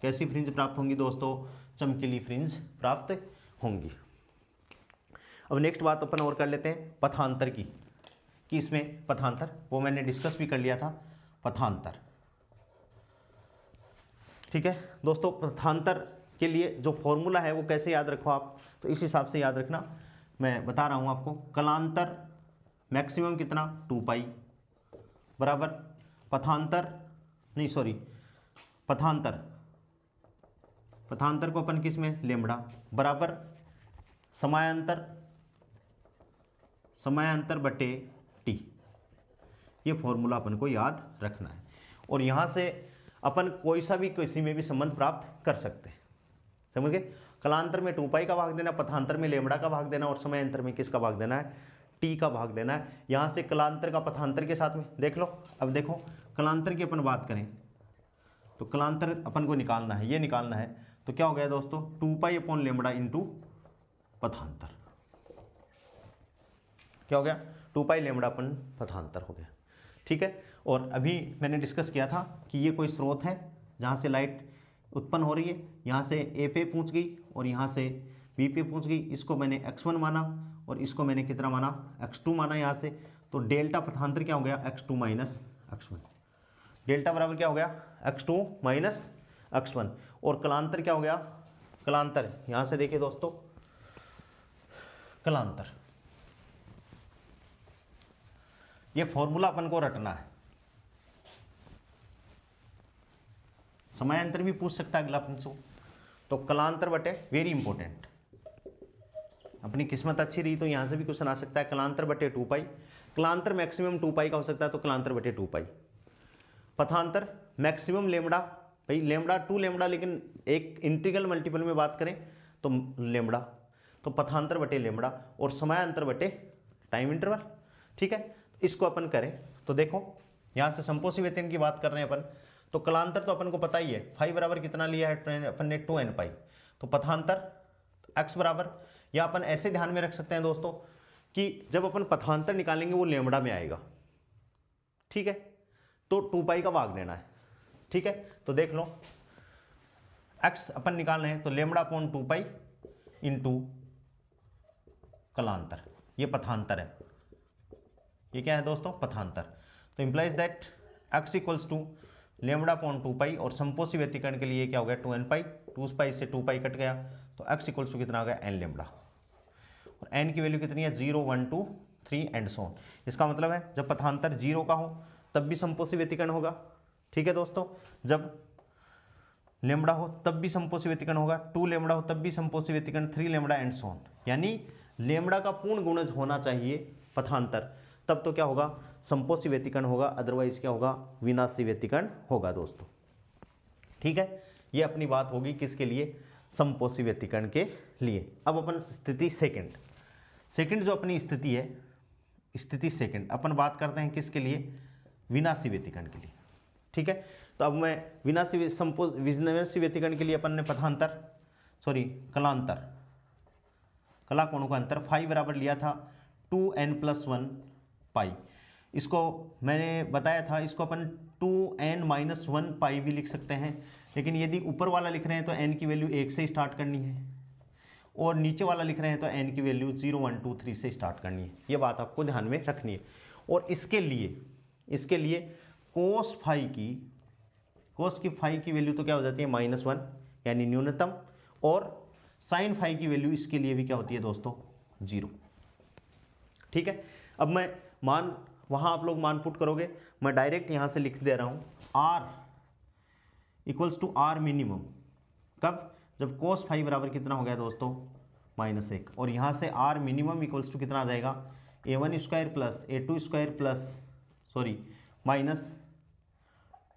कैसी फ्रिंज प्राप्त होंगी दोस्तों? चमकीली फ्रिंज प्राप्त होंगी। अब नेक्स्ट बात अपन और कर लेते हैं पथांतर की, कि इसमें पथांतर वो मैंने डिस्कस भी कर लिया था, पथांतर। ठीक है दोस्तों, पथांतर के लिए जो फॉर्मूला है वो कैसे याद रखो आप, तो इस हिसाब से याद रखना। मैं बता रहा हूँ आपको, कलांतर मैक्सिमम कितना? 2 पाई बराबर पथांतर, नहीं सॉरी, पथांतर, पथांतर को अपन किस में? लेमड़ा बराबर समायांतर, समायांतर बटे टी। ये फॉर्मूला अपन को याद रखना है। और यहाँ से अपन कोई सा भी किसी में भी संबंध प्राप्त कर सकते हैं। समझ गए? कलांतर में 2 पाई का भाग देना, पथांतर में लेमड़ा का भाग देना, और समायांतर में किसका भाग देना है? टी का भाग देना है। यहाँ से कलांतर का पथांतर के साथ में देख लो। अब देखो कलांतर की अपन बात करें तो कलांतर अपन को निकालना है, ये निकालना है, तो क्या हो गया दोस्तों? 2 पाई अपॉन लेमड़ा इंटू पथांतर। क्या हो गया? 2 पाई लेमड़ा अपन पथांतर हो गया। ठीक है। और अभी मैंने डिस्कस किया था कि ये कोई स्रोत है जहाँ से लाइट उत्पन्न हो रही है, यहाँ से ए पे पहुँच गई और यहाँ से बी पे पहुँच गई। इसको मैंने x1 माना और इसको मैंने कितना माना? x2 माना यहाँ से। तो डेल्टा पथांतर क्या हो गया? x2 minus x1। डेल्टा बराबर क्या हो गया? x2 minus x1। और कलांतर क्या हो गया? कलांतर यहाँ से देखिए दोस्तों, कलांतर, ये फॉर्मूला अपन को रटना है। समायांतर भी पूछ सकता है अगला अपन से, तो कलांतर बटे, वेरी इंपॉर्टेंट, अपनी किस्मत अच्छी रही तो यहां से भी क्वेश्चन आ सकता है। कलांतर बटे 2 पाई, कलांतर मैक्सिमम 2 पाई का हो सकता है, तो कलांतर बटे 2 पाई। पथांतर मैक्सिमम लेमड़ा, भाई लेमड़ा 2 लेमड़ा, लेकिन एक इंटीग्रल मल्टीपल में बात करें तो लेमड़ा, तो पथांतर बटे लेमड़ा। और समायांतर बटे टाइम इंटरवल। ठीक है, इसको अपन करें तो देखो यहाँ से समपोषी व्यतिकरण की बात कर रहे हैं अपन, तो कलांतर तो अपन को पता ही है, फाई बराबर कितना लिया है अपन ने? 2n पाई। तो पथांतर x बराबर, या अपन ऐसे ध्यान में रख सकते हैं दोस्तों कि जब अपन पथांतर निकालेंगे वो लेमड़ा में आएगा। ठीक है, तो 2 पाई का भाग देना है। ठीक है, तो देख लो x अपन निकाल रहे हैं, तो लेमड़ा अपॉन 2 पाई इंटू कलांतर, ये पथांतर है। ये क्या है दोस्तों? पथांतर। तो implies that x equals to lambda upon 2 pi, और समपोषी व्यतिकरण के लिए क्या हो गया? 2n पाई, 2 पाई से 2 पाई कट गया, तो x इक्वल्स टू कितना आ गया? n lambda. और n की वैल्यू कितनी है? 0 1 2 3 एंड सो ऑन। इसका मतलब है जब पथांतर 0 का हो तब भी समपोषी व्यतिकरण होगा। ठीक है दोस्तों, जब लेमड़ा हो तब भी समपोषी व्यतिकरण होगा, 2 लेमड़ा हो तब भी समपोषी व्यतिकरण, 3 लेमड़ा एंड सो ऑन। यानी लेमड़ा का पूर्ण गुणज होना चाहिए पथांतर, तब तो क्या होगा? समपोषी व्यतिकरण होगा, अदरवाइज क्या होगा? विनाशी व्यतिकरण होगा दोस्तों। ठीक है, ये अपनी बात होगी किसके लिए? समपोषी व्यतिकरण के लिए। अब अपन स्थिति सेकंड जो अपनी स्थिति है, स्थिति सेकंड अपन बात करते हैं किसके लिए? विनाशी व्यतिकरण के लिए। ठीक है, तो अब मैं विनाशी व्यतिकरण के लिए अपन ने पथांतर सॉरी कलांतर, कला कोणों का अंतर फाई बराबर लिया था 2n+1 पाई। इसको मैंने बताया था, इसको अपन 2n-1 पाई भी लिख सकते हैं, लेकिन यदि ऊपर वाला लिख रहे हैं तो n की वैल्यू 1 से स्टार्ट करनी है, और नीचे वाला लिख रहे हैं तो n की वैल्यू 0 1 2 3 से स्टार्ट करनी है। ये बात आपको ध्यान में रखनी है। और इसके लिए कोस की फाई की वैल्यू तो क्या हो जाती है? -1 यानी न्यूनतम, और साइन फाई की वैल्यू इसके लिए भी क्या होती है दोस्तों? 0। ठीक है, अब मैं वहाँ आप लोग मान पुट करोगे, मैं डायरेक्ट यहाँ से लिख दे रहा हूँ r equals to r minimum. कब? जब कोस फाई बराबर कितना हो गया दोस्तों? -1। और यहाँ से r मिनिमम इक्वल्स टू कितना आ जाएगा? a1² plus a2² plus minus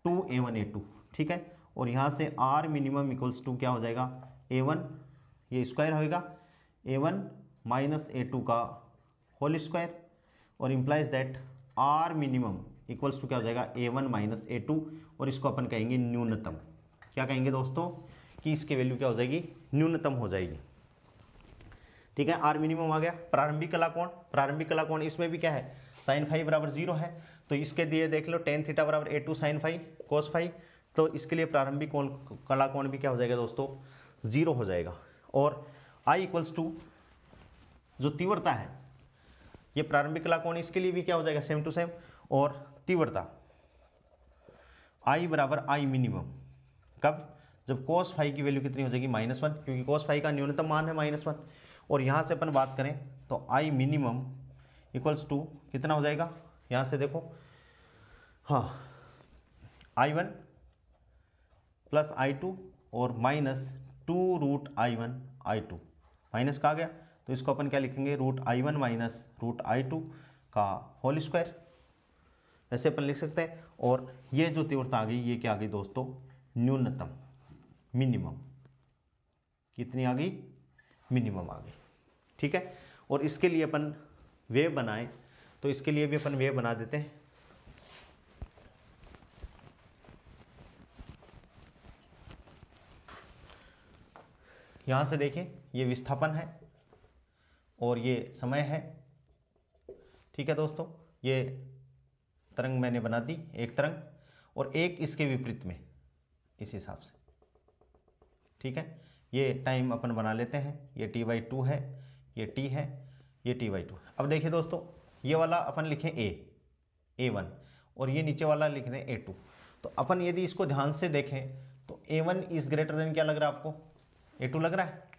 2a1 a2। ठीक है, और यहाँ से r मिनिमम इक्वल्स टू क्या हो जाएगा? a1, ये स्क्वायर होएगा, a1 माइनस a2 का होल स्क्वायर, और implies that r minimum equals to क्या हो जाएगा? a1 माइनस a2, और इसको अपन कहेंगे न्यूनतम। क्या कहेंगे दोस्तों? कि इसकी वैल्यू क्या हो जाएगी? न्यूनतम हो जाएगी। ठीक है। आर मिनिमम आ गया। प्रारंभिक कला कोण इसमें भी क्या है, साइन फाई बराबर 0 है, तो इसके दिए देख लो टेन थीटा बराबर A2 sine phi cos phi, तो इसके लिए प्रारंभिक कला कोण भी क्या हो जाएगा दोस्तों, 0 हो जाएगा। और आई इक्वल्स टू जो तीव्रता है, ये प्रारंभिक कला कोण इसके लिए भी क्या हो जाएगा, सेम टू सेम। और तीव्रता आई बराबर आई मिनिमम, कब, जब कोस फाई की वैल्यू कितनी हो जाएगी, -1, क्योंकि कोस फाई का न्यूनतम मान है -1। और यहाँ से अपन बात करें तो आई मिनिमम इक्वल्स टू कितना हो जाएगा, यहाँ से देखो, हाँ, I1 प्लस I2 और -2√I1 I2, माइनस का आ गया तो इसको अपन क्या लिखेंगे, √I1 माइनस √I2 का होल स्क्वायर, ऐसे अपन लिख सकते हैं। और ये जो तीव्रता आ गई, ये क्या आ गई दोस्तों, न्यूनतम, मिनिमम, कितनी आ गई, मिनिमम आ गई। ठीक है। और इसके लिए अपन वेव बनाए, तो इसके लिए भी अपन वेव बना देते हैं। यहाँ से देखें, ये विस्थापन है और ये समय है। ठीक है दोस्तों, ये तरंग मैंने बना दी, एक तरंग, और एक इसके विपरीत में, इस हिसाब से। ठीक है, ये टाइम अपन बना लेते हैं, ये T/2 है, ये T है, ये T/2। अब देखिए दोस्तों, ये वाला अपन लिखें A1 और ये नीचे वाला लिख दें A2। तो अपन यदि इसको ध्यान से देखें तो A1 इज ग्रेटर देन, क्या लग रहा है आपको, A2 लग रहा है।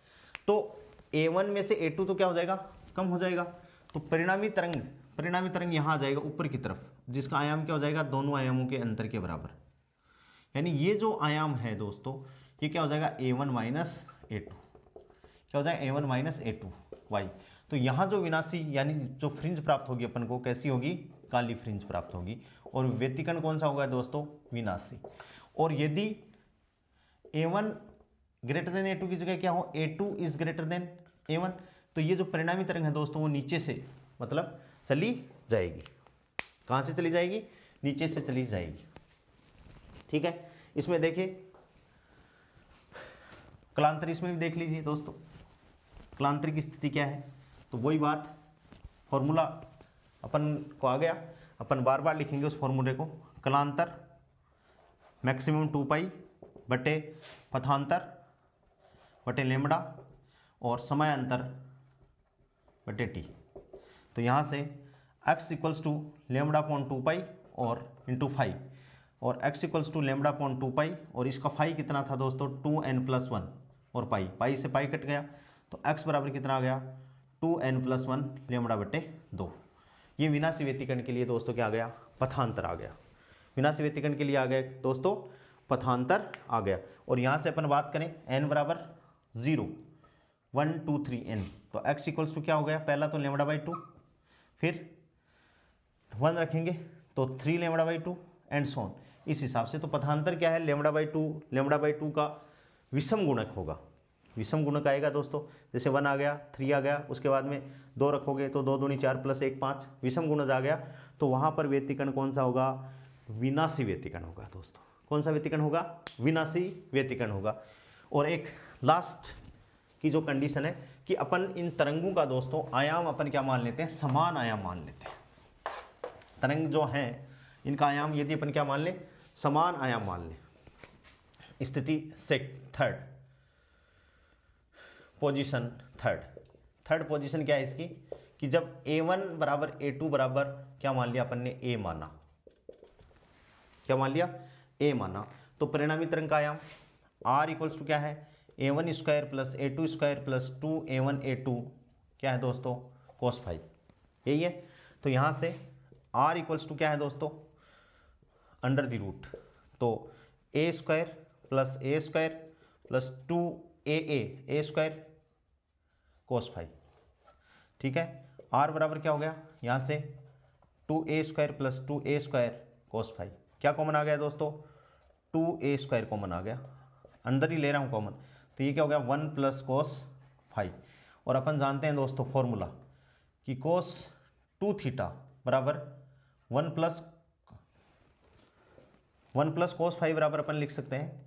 तो A1 में से A2 तो क्या हो जाएगा, कम हो जाएगा। तो परिणामी तरंग यहाँ आ जाएगा ऊपर की तरफ, जिसका आयाम क्या हो जाएगा, दोनों आयामों के अंतर के बराबर। यानी ये जो आयाम है दोस्तों, ये क्या हो जाएगा, A1 माइनस A2, क्या हो जाएगा, A1 माइनस A2 y। तो यहाँ जो विनाशी यानी जो फ्रिंज प्राप्त होगी अपन को, कैसी होगी, काली फ्रिंज प्राप्त होगी। और व्यतिकरण कौन सा होगा दोस्तों, विनाशी। और यदि A1 ग्रेटर देन A2 की जगह क्या हो, A2 is greater than A1, तो ये जो परिणामी तरंग है दोस्तों, वो नीचे से मतलब चली जाएगी। कहाँ से चली जाएगी, नीचे से चली जाएगी। ठीक है। इसमें देखिए कलांतर, इसमें भी देख लीजिए दोस्तों, कलांतर की स्थिति क्या है। तो वही बात, फॉर्मूला अपन को आ गया, अपन बार बार लिखेंगे उस फॉर्मूले को। कलांतर मैक्सिमम 2π बटे पथांतर बटे लेमड़ा और समयांतर बटे टी। तो यहाँ से x equals to lambda upon 2π और इंटू 5, और x equals to lambda upon 2π, और इसका फाई कितना था दोस्तों, 2n+1 और पाई से पाई कट गया, तो x बराबर कितना आ गया, 2n+1 लेमड़ा बटे 2। ये विनाशी व्यतिकरण के लिए दोस्तों क्या आ गया, पथांतर आ गया। विनाशी व्यतिकरण के लिए आ गया दोस्तों, पथांतर आ गया। और यहाँ से अपन बात करें n बराबर 0, 1 2 3 n, तो x इक्वल्स टू क्या हो गया, पहला तो λ/2, फिर 1 रखेंगे तो 3 λ/2 एंड सोन, इस हिसाब से। तो पथांतर क्या है, λ/2 का विषम गुणक होगा। विषम गुणक आएगा दोस्तों, जैसे 1 आ गया, 3 आ गया, उसके बाद में 2 रखोगे तो 2 दूनी 4 + 1 5, विषम गुणज आ गया। तो वहाँ पर व्यतिकरण कौन सा होगा, विनाशी व्यतिकरण होगा दोस्तों। कौन सा व्यतिकरण होगा, विनाशी व्यतिकरण होगा। और एक लास्ट की जो कंडीशन है कि अपन इन तरंगों का दोस्तों आयाम अपन क्या मान लेते हैं, समान आयाम मान लेते हैं। तरंग जो हैं इनका आयाम यदि अपन क्या मान लें, समान आयाम मान लें। स्थिति थर्ड पोजीशन क्या है इसकी, कि जब A1 बराबर A2 बराबर क्या मान लिया अपन ने, A माना, क्या मान लिया, A माना, तो परिणामी तरंग का आयाम R इक्वल्स टू क्या है, A1 square plus A2 square plus 2A1 A2 क्या है दोस्तों, cos फाई, यही है। तो यहाँ से R इक्वल्स टू क्या है दोस्तों, अंडर द रूट, तो A square plus A square plus 2AA square cos phi. ठीक है, R बराबर क्या हो गया, यहाँ से 2A square plus 2A square cos phi, क्या कॉमन आ गया दोस्तों, 2A स्क्वायर कॉमन आ गया, अंदर ही ले रहा हूँ कॉमन, तो ये क्या हो गया 1 + cos फाई। और अपन जानते हैं दोस्तों फॉर्मूला कि cos 2θ बराबर 1 + cos फाई बराबर अपन लिख सकते हैं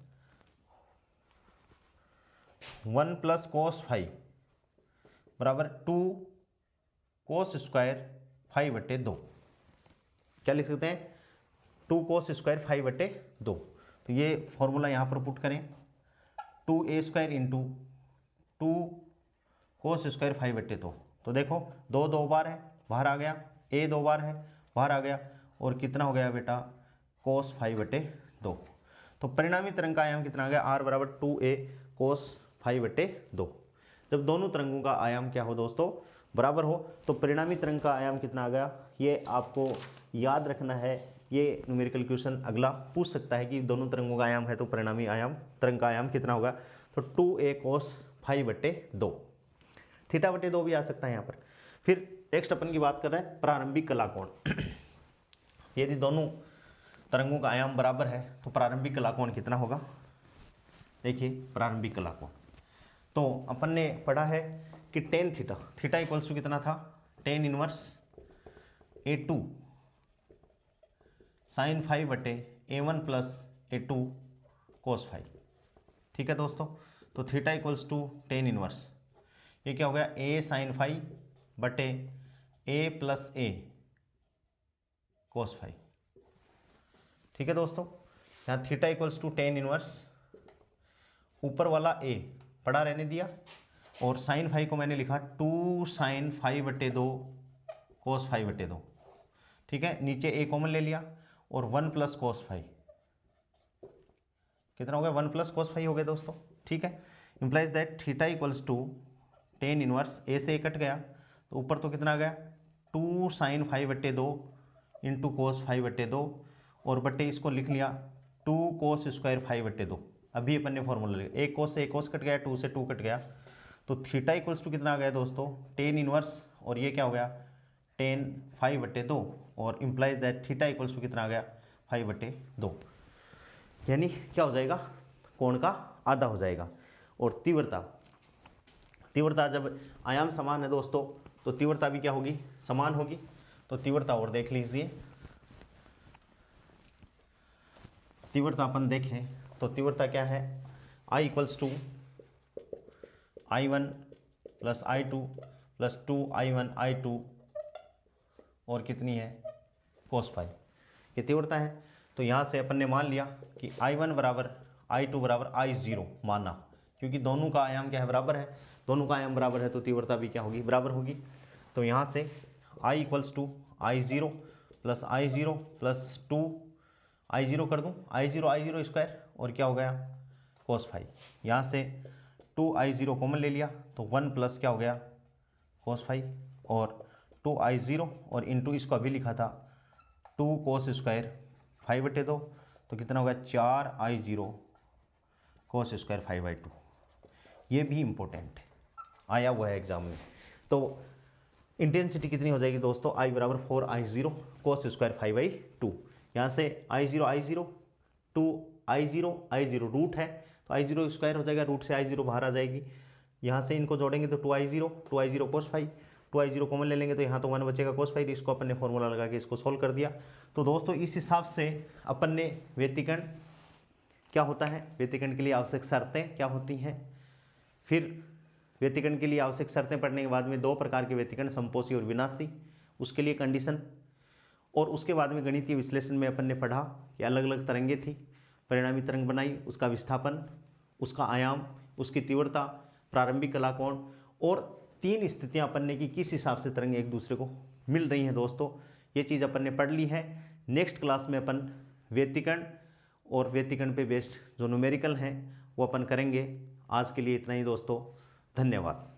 1 + cos फाई बराबर 2 कोस स्क्वायर 5/2। क्या लिख सकते हैं? 2 कोस स्क्वायर 5/2। तो ये फॉर्मूला यहाँ पर पुट करें, 2a² इंटू 2 कोस स्क्वायर 5/2। तो देखो 2 2 बार है, बाहर आ गया, a 2 बार है, बाहर आ गया, और कितना हो गया बेटा? कोस 5/2। तो परिणामी तरंग का आयाम कितना आ गया? r बराबर 2a कोस 5/2। जब दोनों तरंगों का आयाम क्या हो दोस्तों? बराबर हो, तो परिणामी तरंग का आयाम कितना आ गया? ये आपको याद रखना है। ये न्यूमेरिकल क्वेश्चन अगला पूछ सकता है कि दोनों तरंगों का आयाम है तो परिणामी आयाम तरंग का आयाम कितना होगा? तो 2a कोस 5/2। θ/2 भी आ सकता है यहाँ पर। फिर नेक्स्ट अपन की बात कर रहे हैं प्रारंभिक कला कोण। यदि दोनों तरंगों का आयाम बराबर है तो प्रारंभिक कला कोण कितना होगा? देखिए प्रारंभिक कला कोण तो अपन ने पढ़ा है कि tan theta, theta equals to कितना था? tan inverse a2 sin 5/a1 plus a2 cos 5। ठीक है दोस्तों, तो theta equals to tan inverse, ये क्या हो गया? a sin 5/a plus a cos 5। ठीक है दोस्तों, यहाँ theta equals to tan inverse, ऊपर वाला a पड़ा रहने दिया, और sin 5 को मैंने लिखा 2 sin 5/2 cos 5/2। ठीक है, नीचे a कॉमन ले लिया और 1 प्लस cos 5, कितना हो गया? 1 प्लस cos 5 हो गया दोस्तों। ठीक है, implies that theta equals to tan inverse, a से a कट गया तो ऊपर तो कितना आ गया? 2 sin 5/2 इंटू कोस 5/2, और बट्टे इसको लिख लिया 2 कोस स्क्वायर 5/2। अभी अपन ने फॉर्मूला लिया, एक कोस से एक कोस कट गया, 2 से 2 कट गया, तो थीटा इक्वल्स टू कितना आ गया दोस्तों? tan इनवर्स, और ये क्या हो गया? tan 5/2, और implies that theta equals to कितना आ गया? 5/2। यानी क्या हो जाएगा? कोण का आधा हो जाएगा। और तीव्रता, तीव्रता जब आयाम समान है दोस्तों तो तीव्रता भी क्या होगी? समान होगी। तो तीव्रता और देख लीजिए, तीव्रता अपन देखें तो तीव्रता क्या है? I equals to I1 plus I2 plus 2I1 I2 और कितनी है? cos 5। ये तीव्रता है। तो यहाँ से अपन ने मान लिया कि I1 बराबर I2 बराबर I0 माना, क्योंकि दोनों का आयाम क्या है? बराबर है। दोनों का आयाम बराबर है तो तीव्रता भी क्या होगी? बराबर होगी। तो यहाँ से I equals to I0 plus I0 plus 2 I0 कर दूँ, I0 स्क्वायर, और क्या हो गया? cos 5। यहाँ से 2I0 कॉमन ले लिया तो 1 प्लस क्या हो गया? cos 5, और 2I0 और इंटू इसको अभी लिखा था 2 cos स्क्वायर 5/2, तो कितना हो गया? 4I0 cos square 5/2। ये भी इम्पोर्टेंट है, आया हुआ है एग्जाम में। तो इंटेंसिटी कितनी हो जाएगी दोस्तों? I बराबर 4I0 cos स्क्वायर 5/2। यहाँ से I0 2I0 रूट है तो I0 स्क्वायर हो जाएगा, रूट से I0 बाहर आ जाएगी। यहाँ से इनको जोड़ेंगे तो 2I0 cos 5, 2I0 कॉमन ले लेंगे तो यहाँ तो 1 बचेगा cos 5। इसको अपन ने फॉर्मूला लगा के इसको सोल्व कर दिया। तो दोस्तों इस हिसाब से अपन ने व्यतिकरण क्या होता है, व्यतिकरण के लिए आवश्यक शर्तें क्या होती हैं, फिर व्यतिकरण के लिए आवश्यक शर्तें पढ़ने के बाद में 2 प्रकार के व्यतिकरण, समपोषी और विनाशी, उसके लिए कंडीशन, और उसके बाद में गणितीय विश्लेषण में अपन ने पढ़ा कि अलग अलग तरंगें थी, परिणामी तरंग बनाई, उसका विस्थापन, उसका आयाम, उसकी तीव्रता, प्रारंभिक कला कोण, और 3 स्थितियां अपन ने कि किस हिसाब से तरंग एक दूसरे को मिल रही हैं दोस्तों। ये चीज़ अपन ने पढ़ ली है। नेक्स्ट क्लास में अपन व्यतिकरण और व्यतिकरण पे बेस्ड जो न्यूमेरिकल हैं वो अपन करेंगे। आज के लिए इतना ही दोस्तों, धन्यवाद।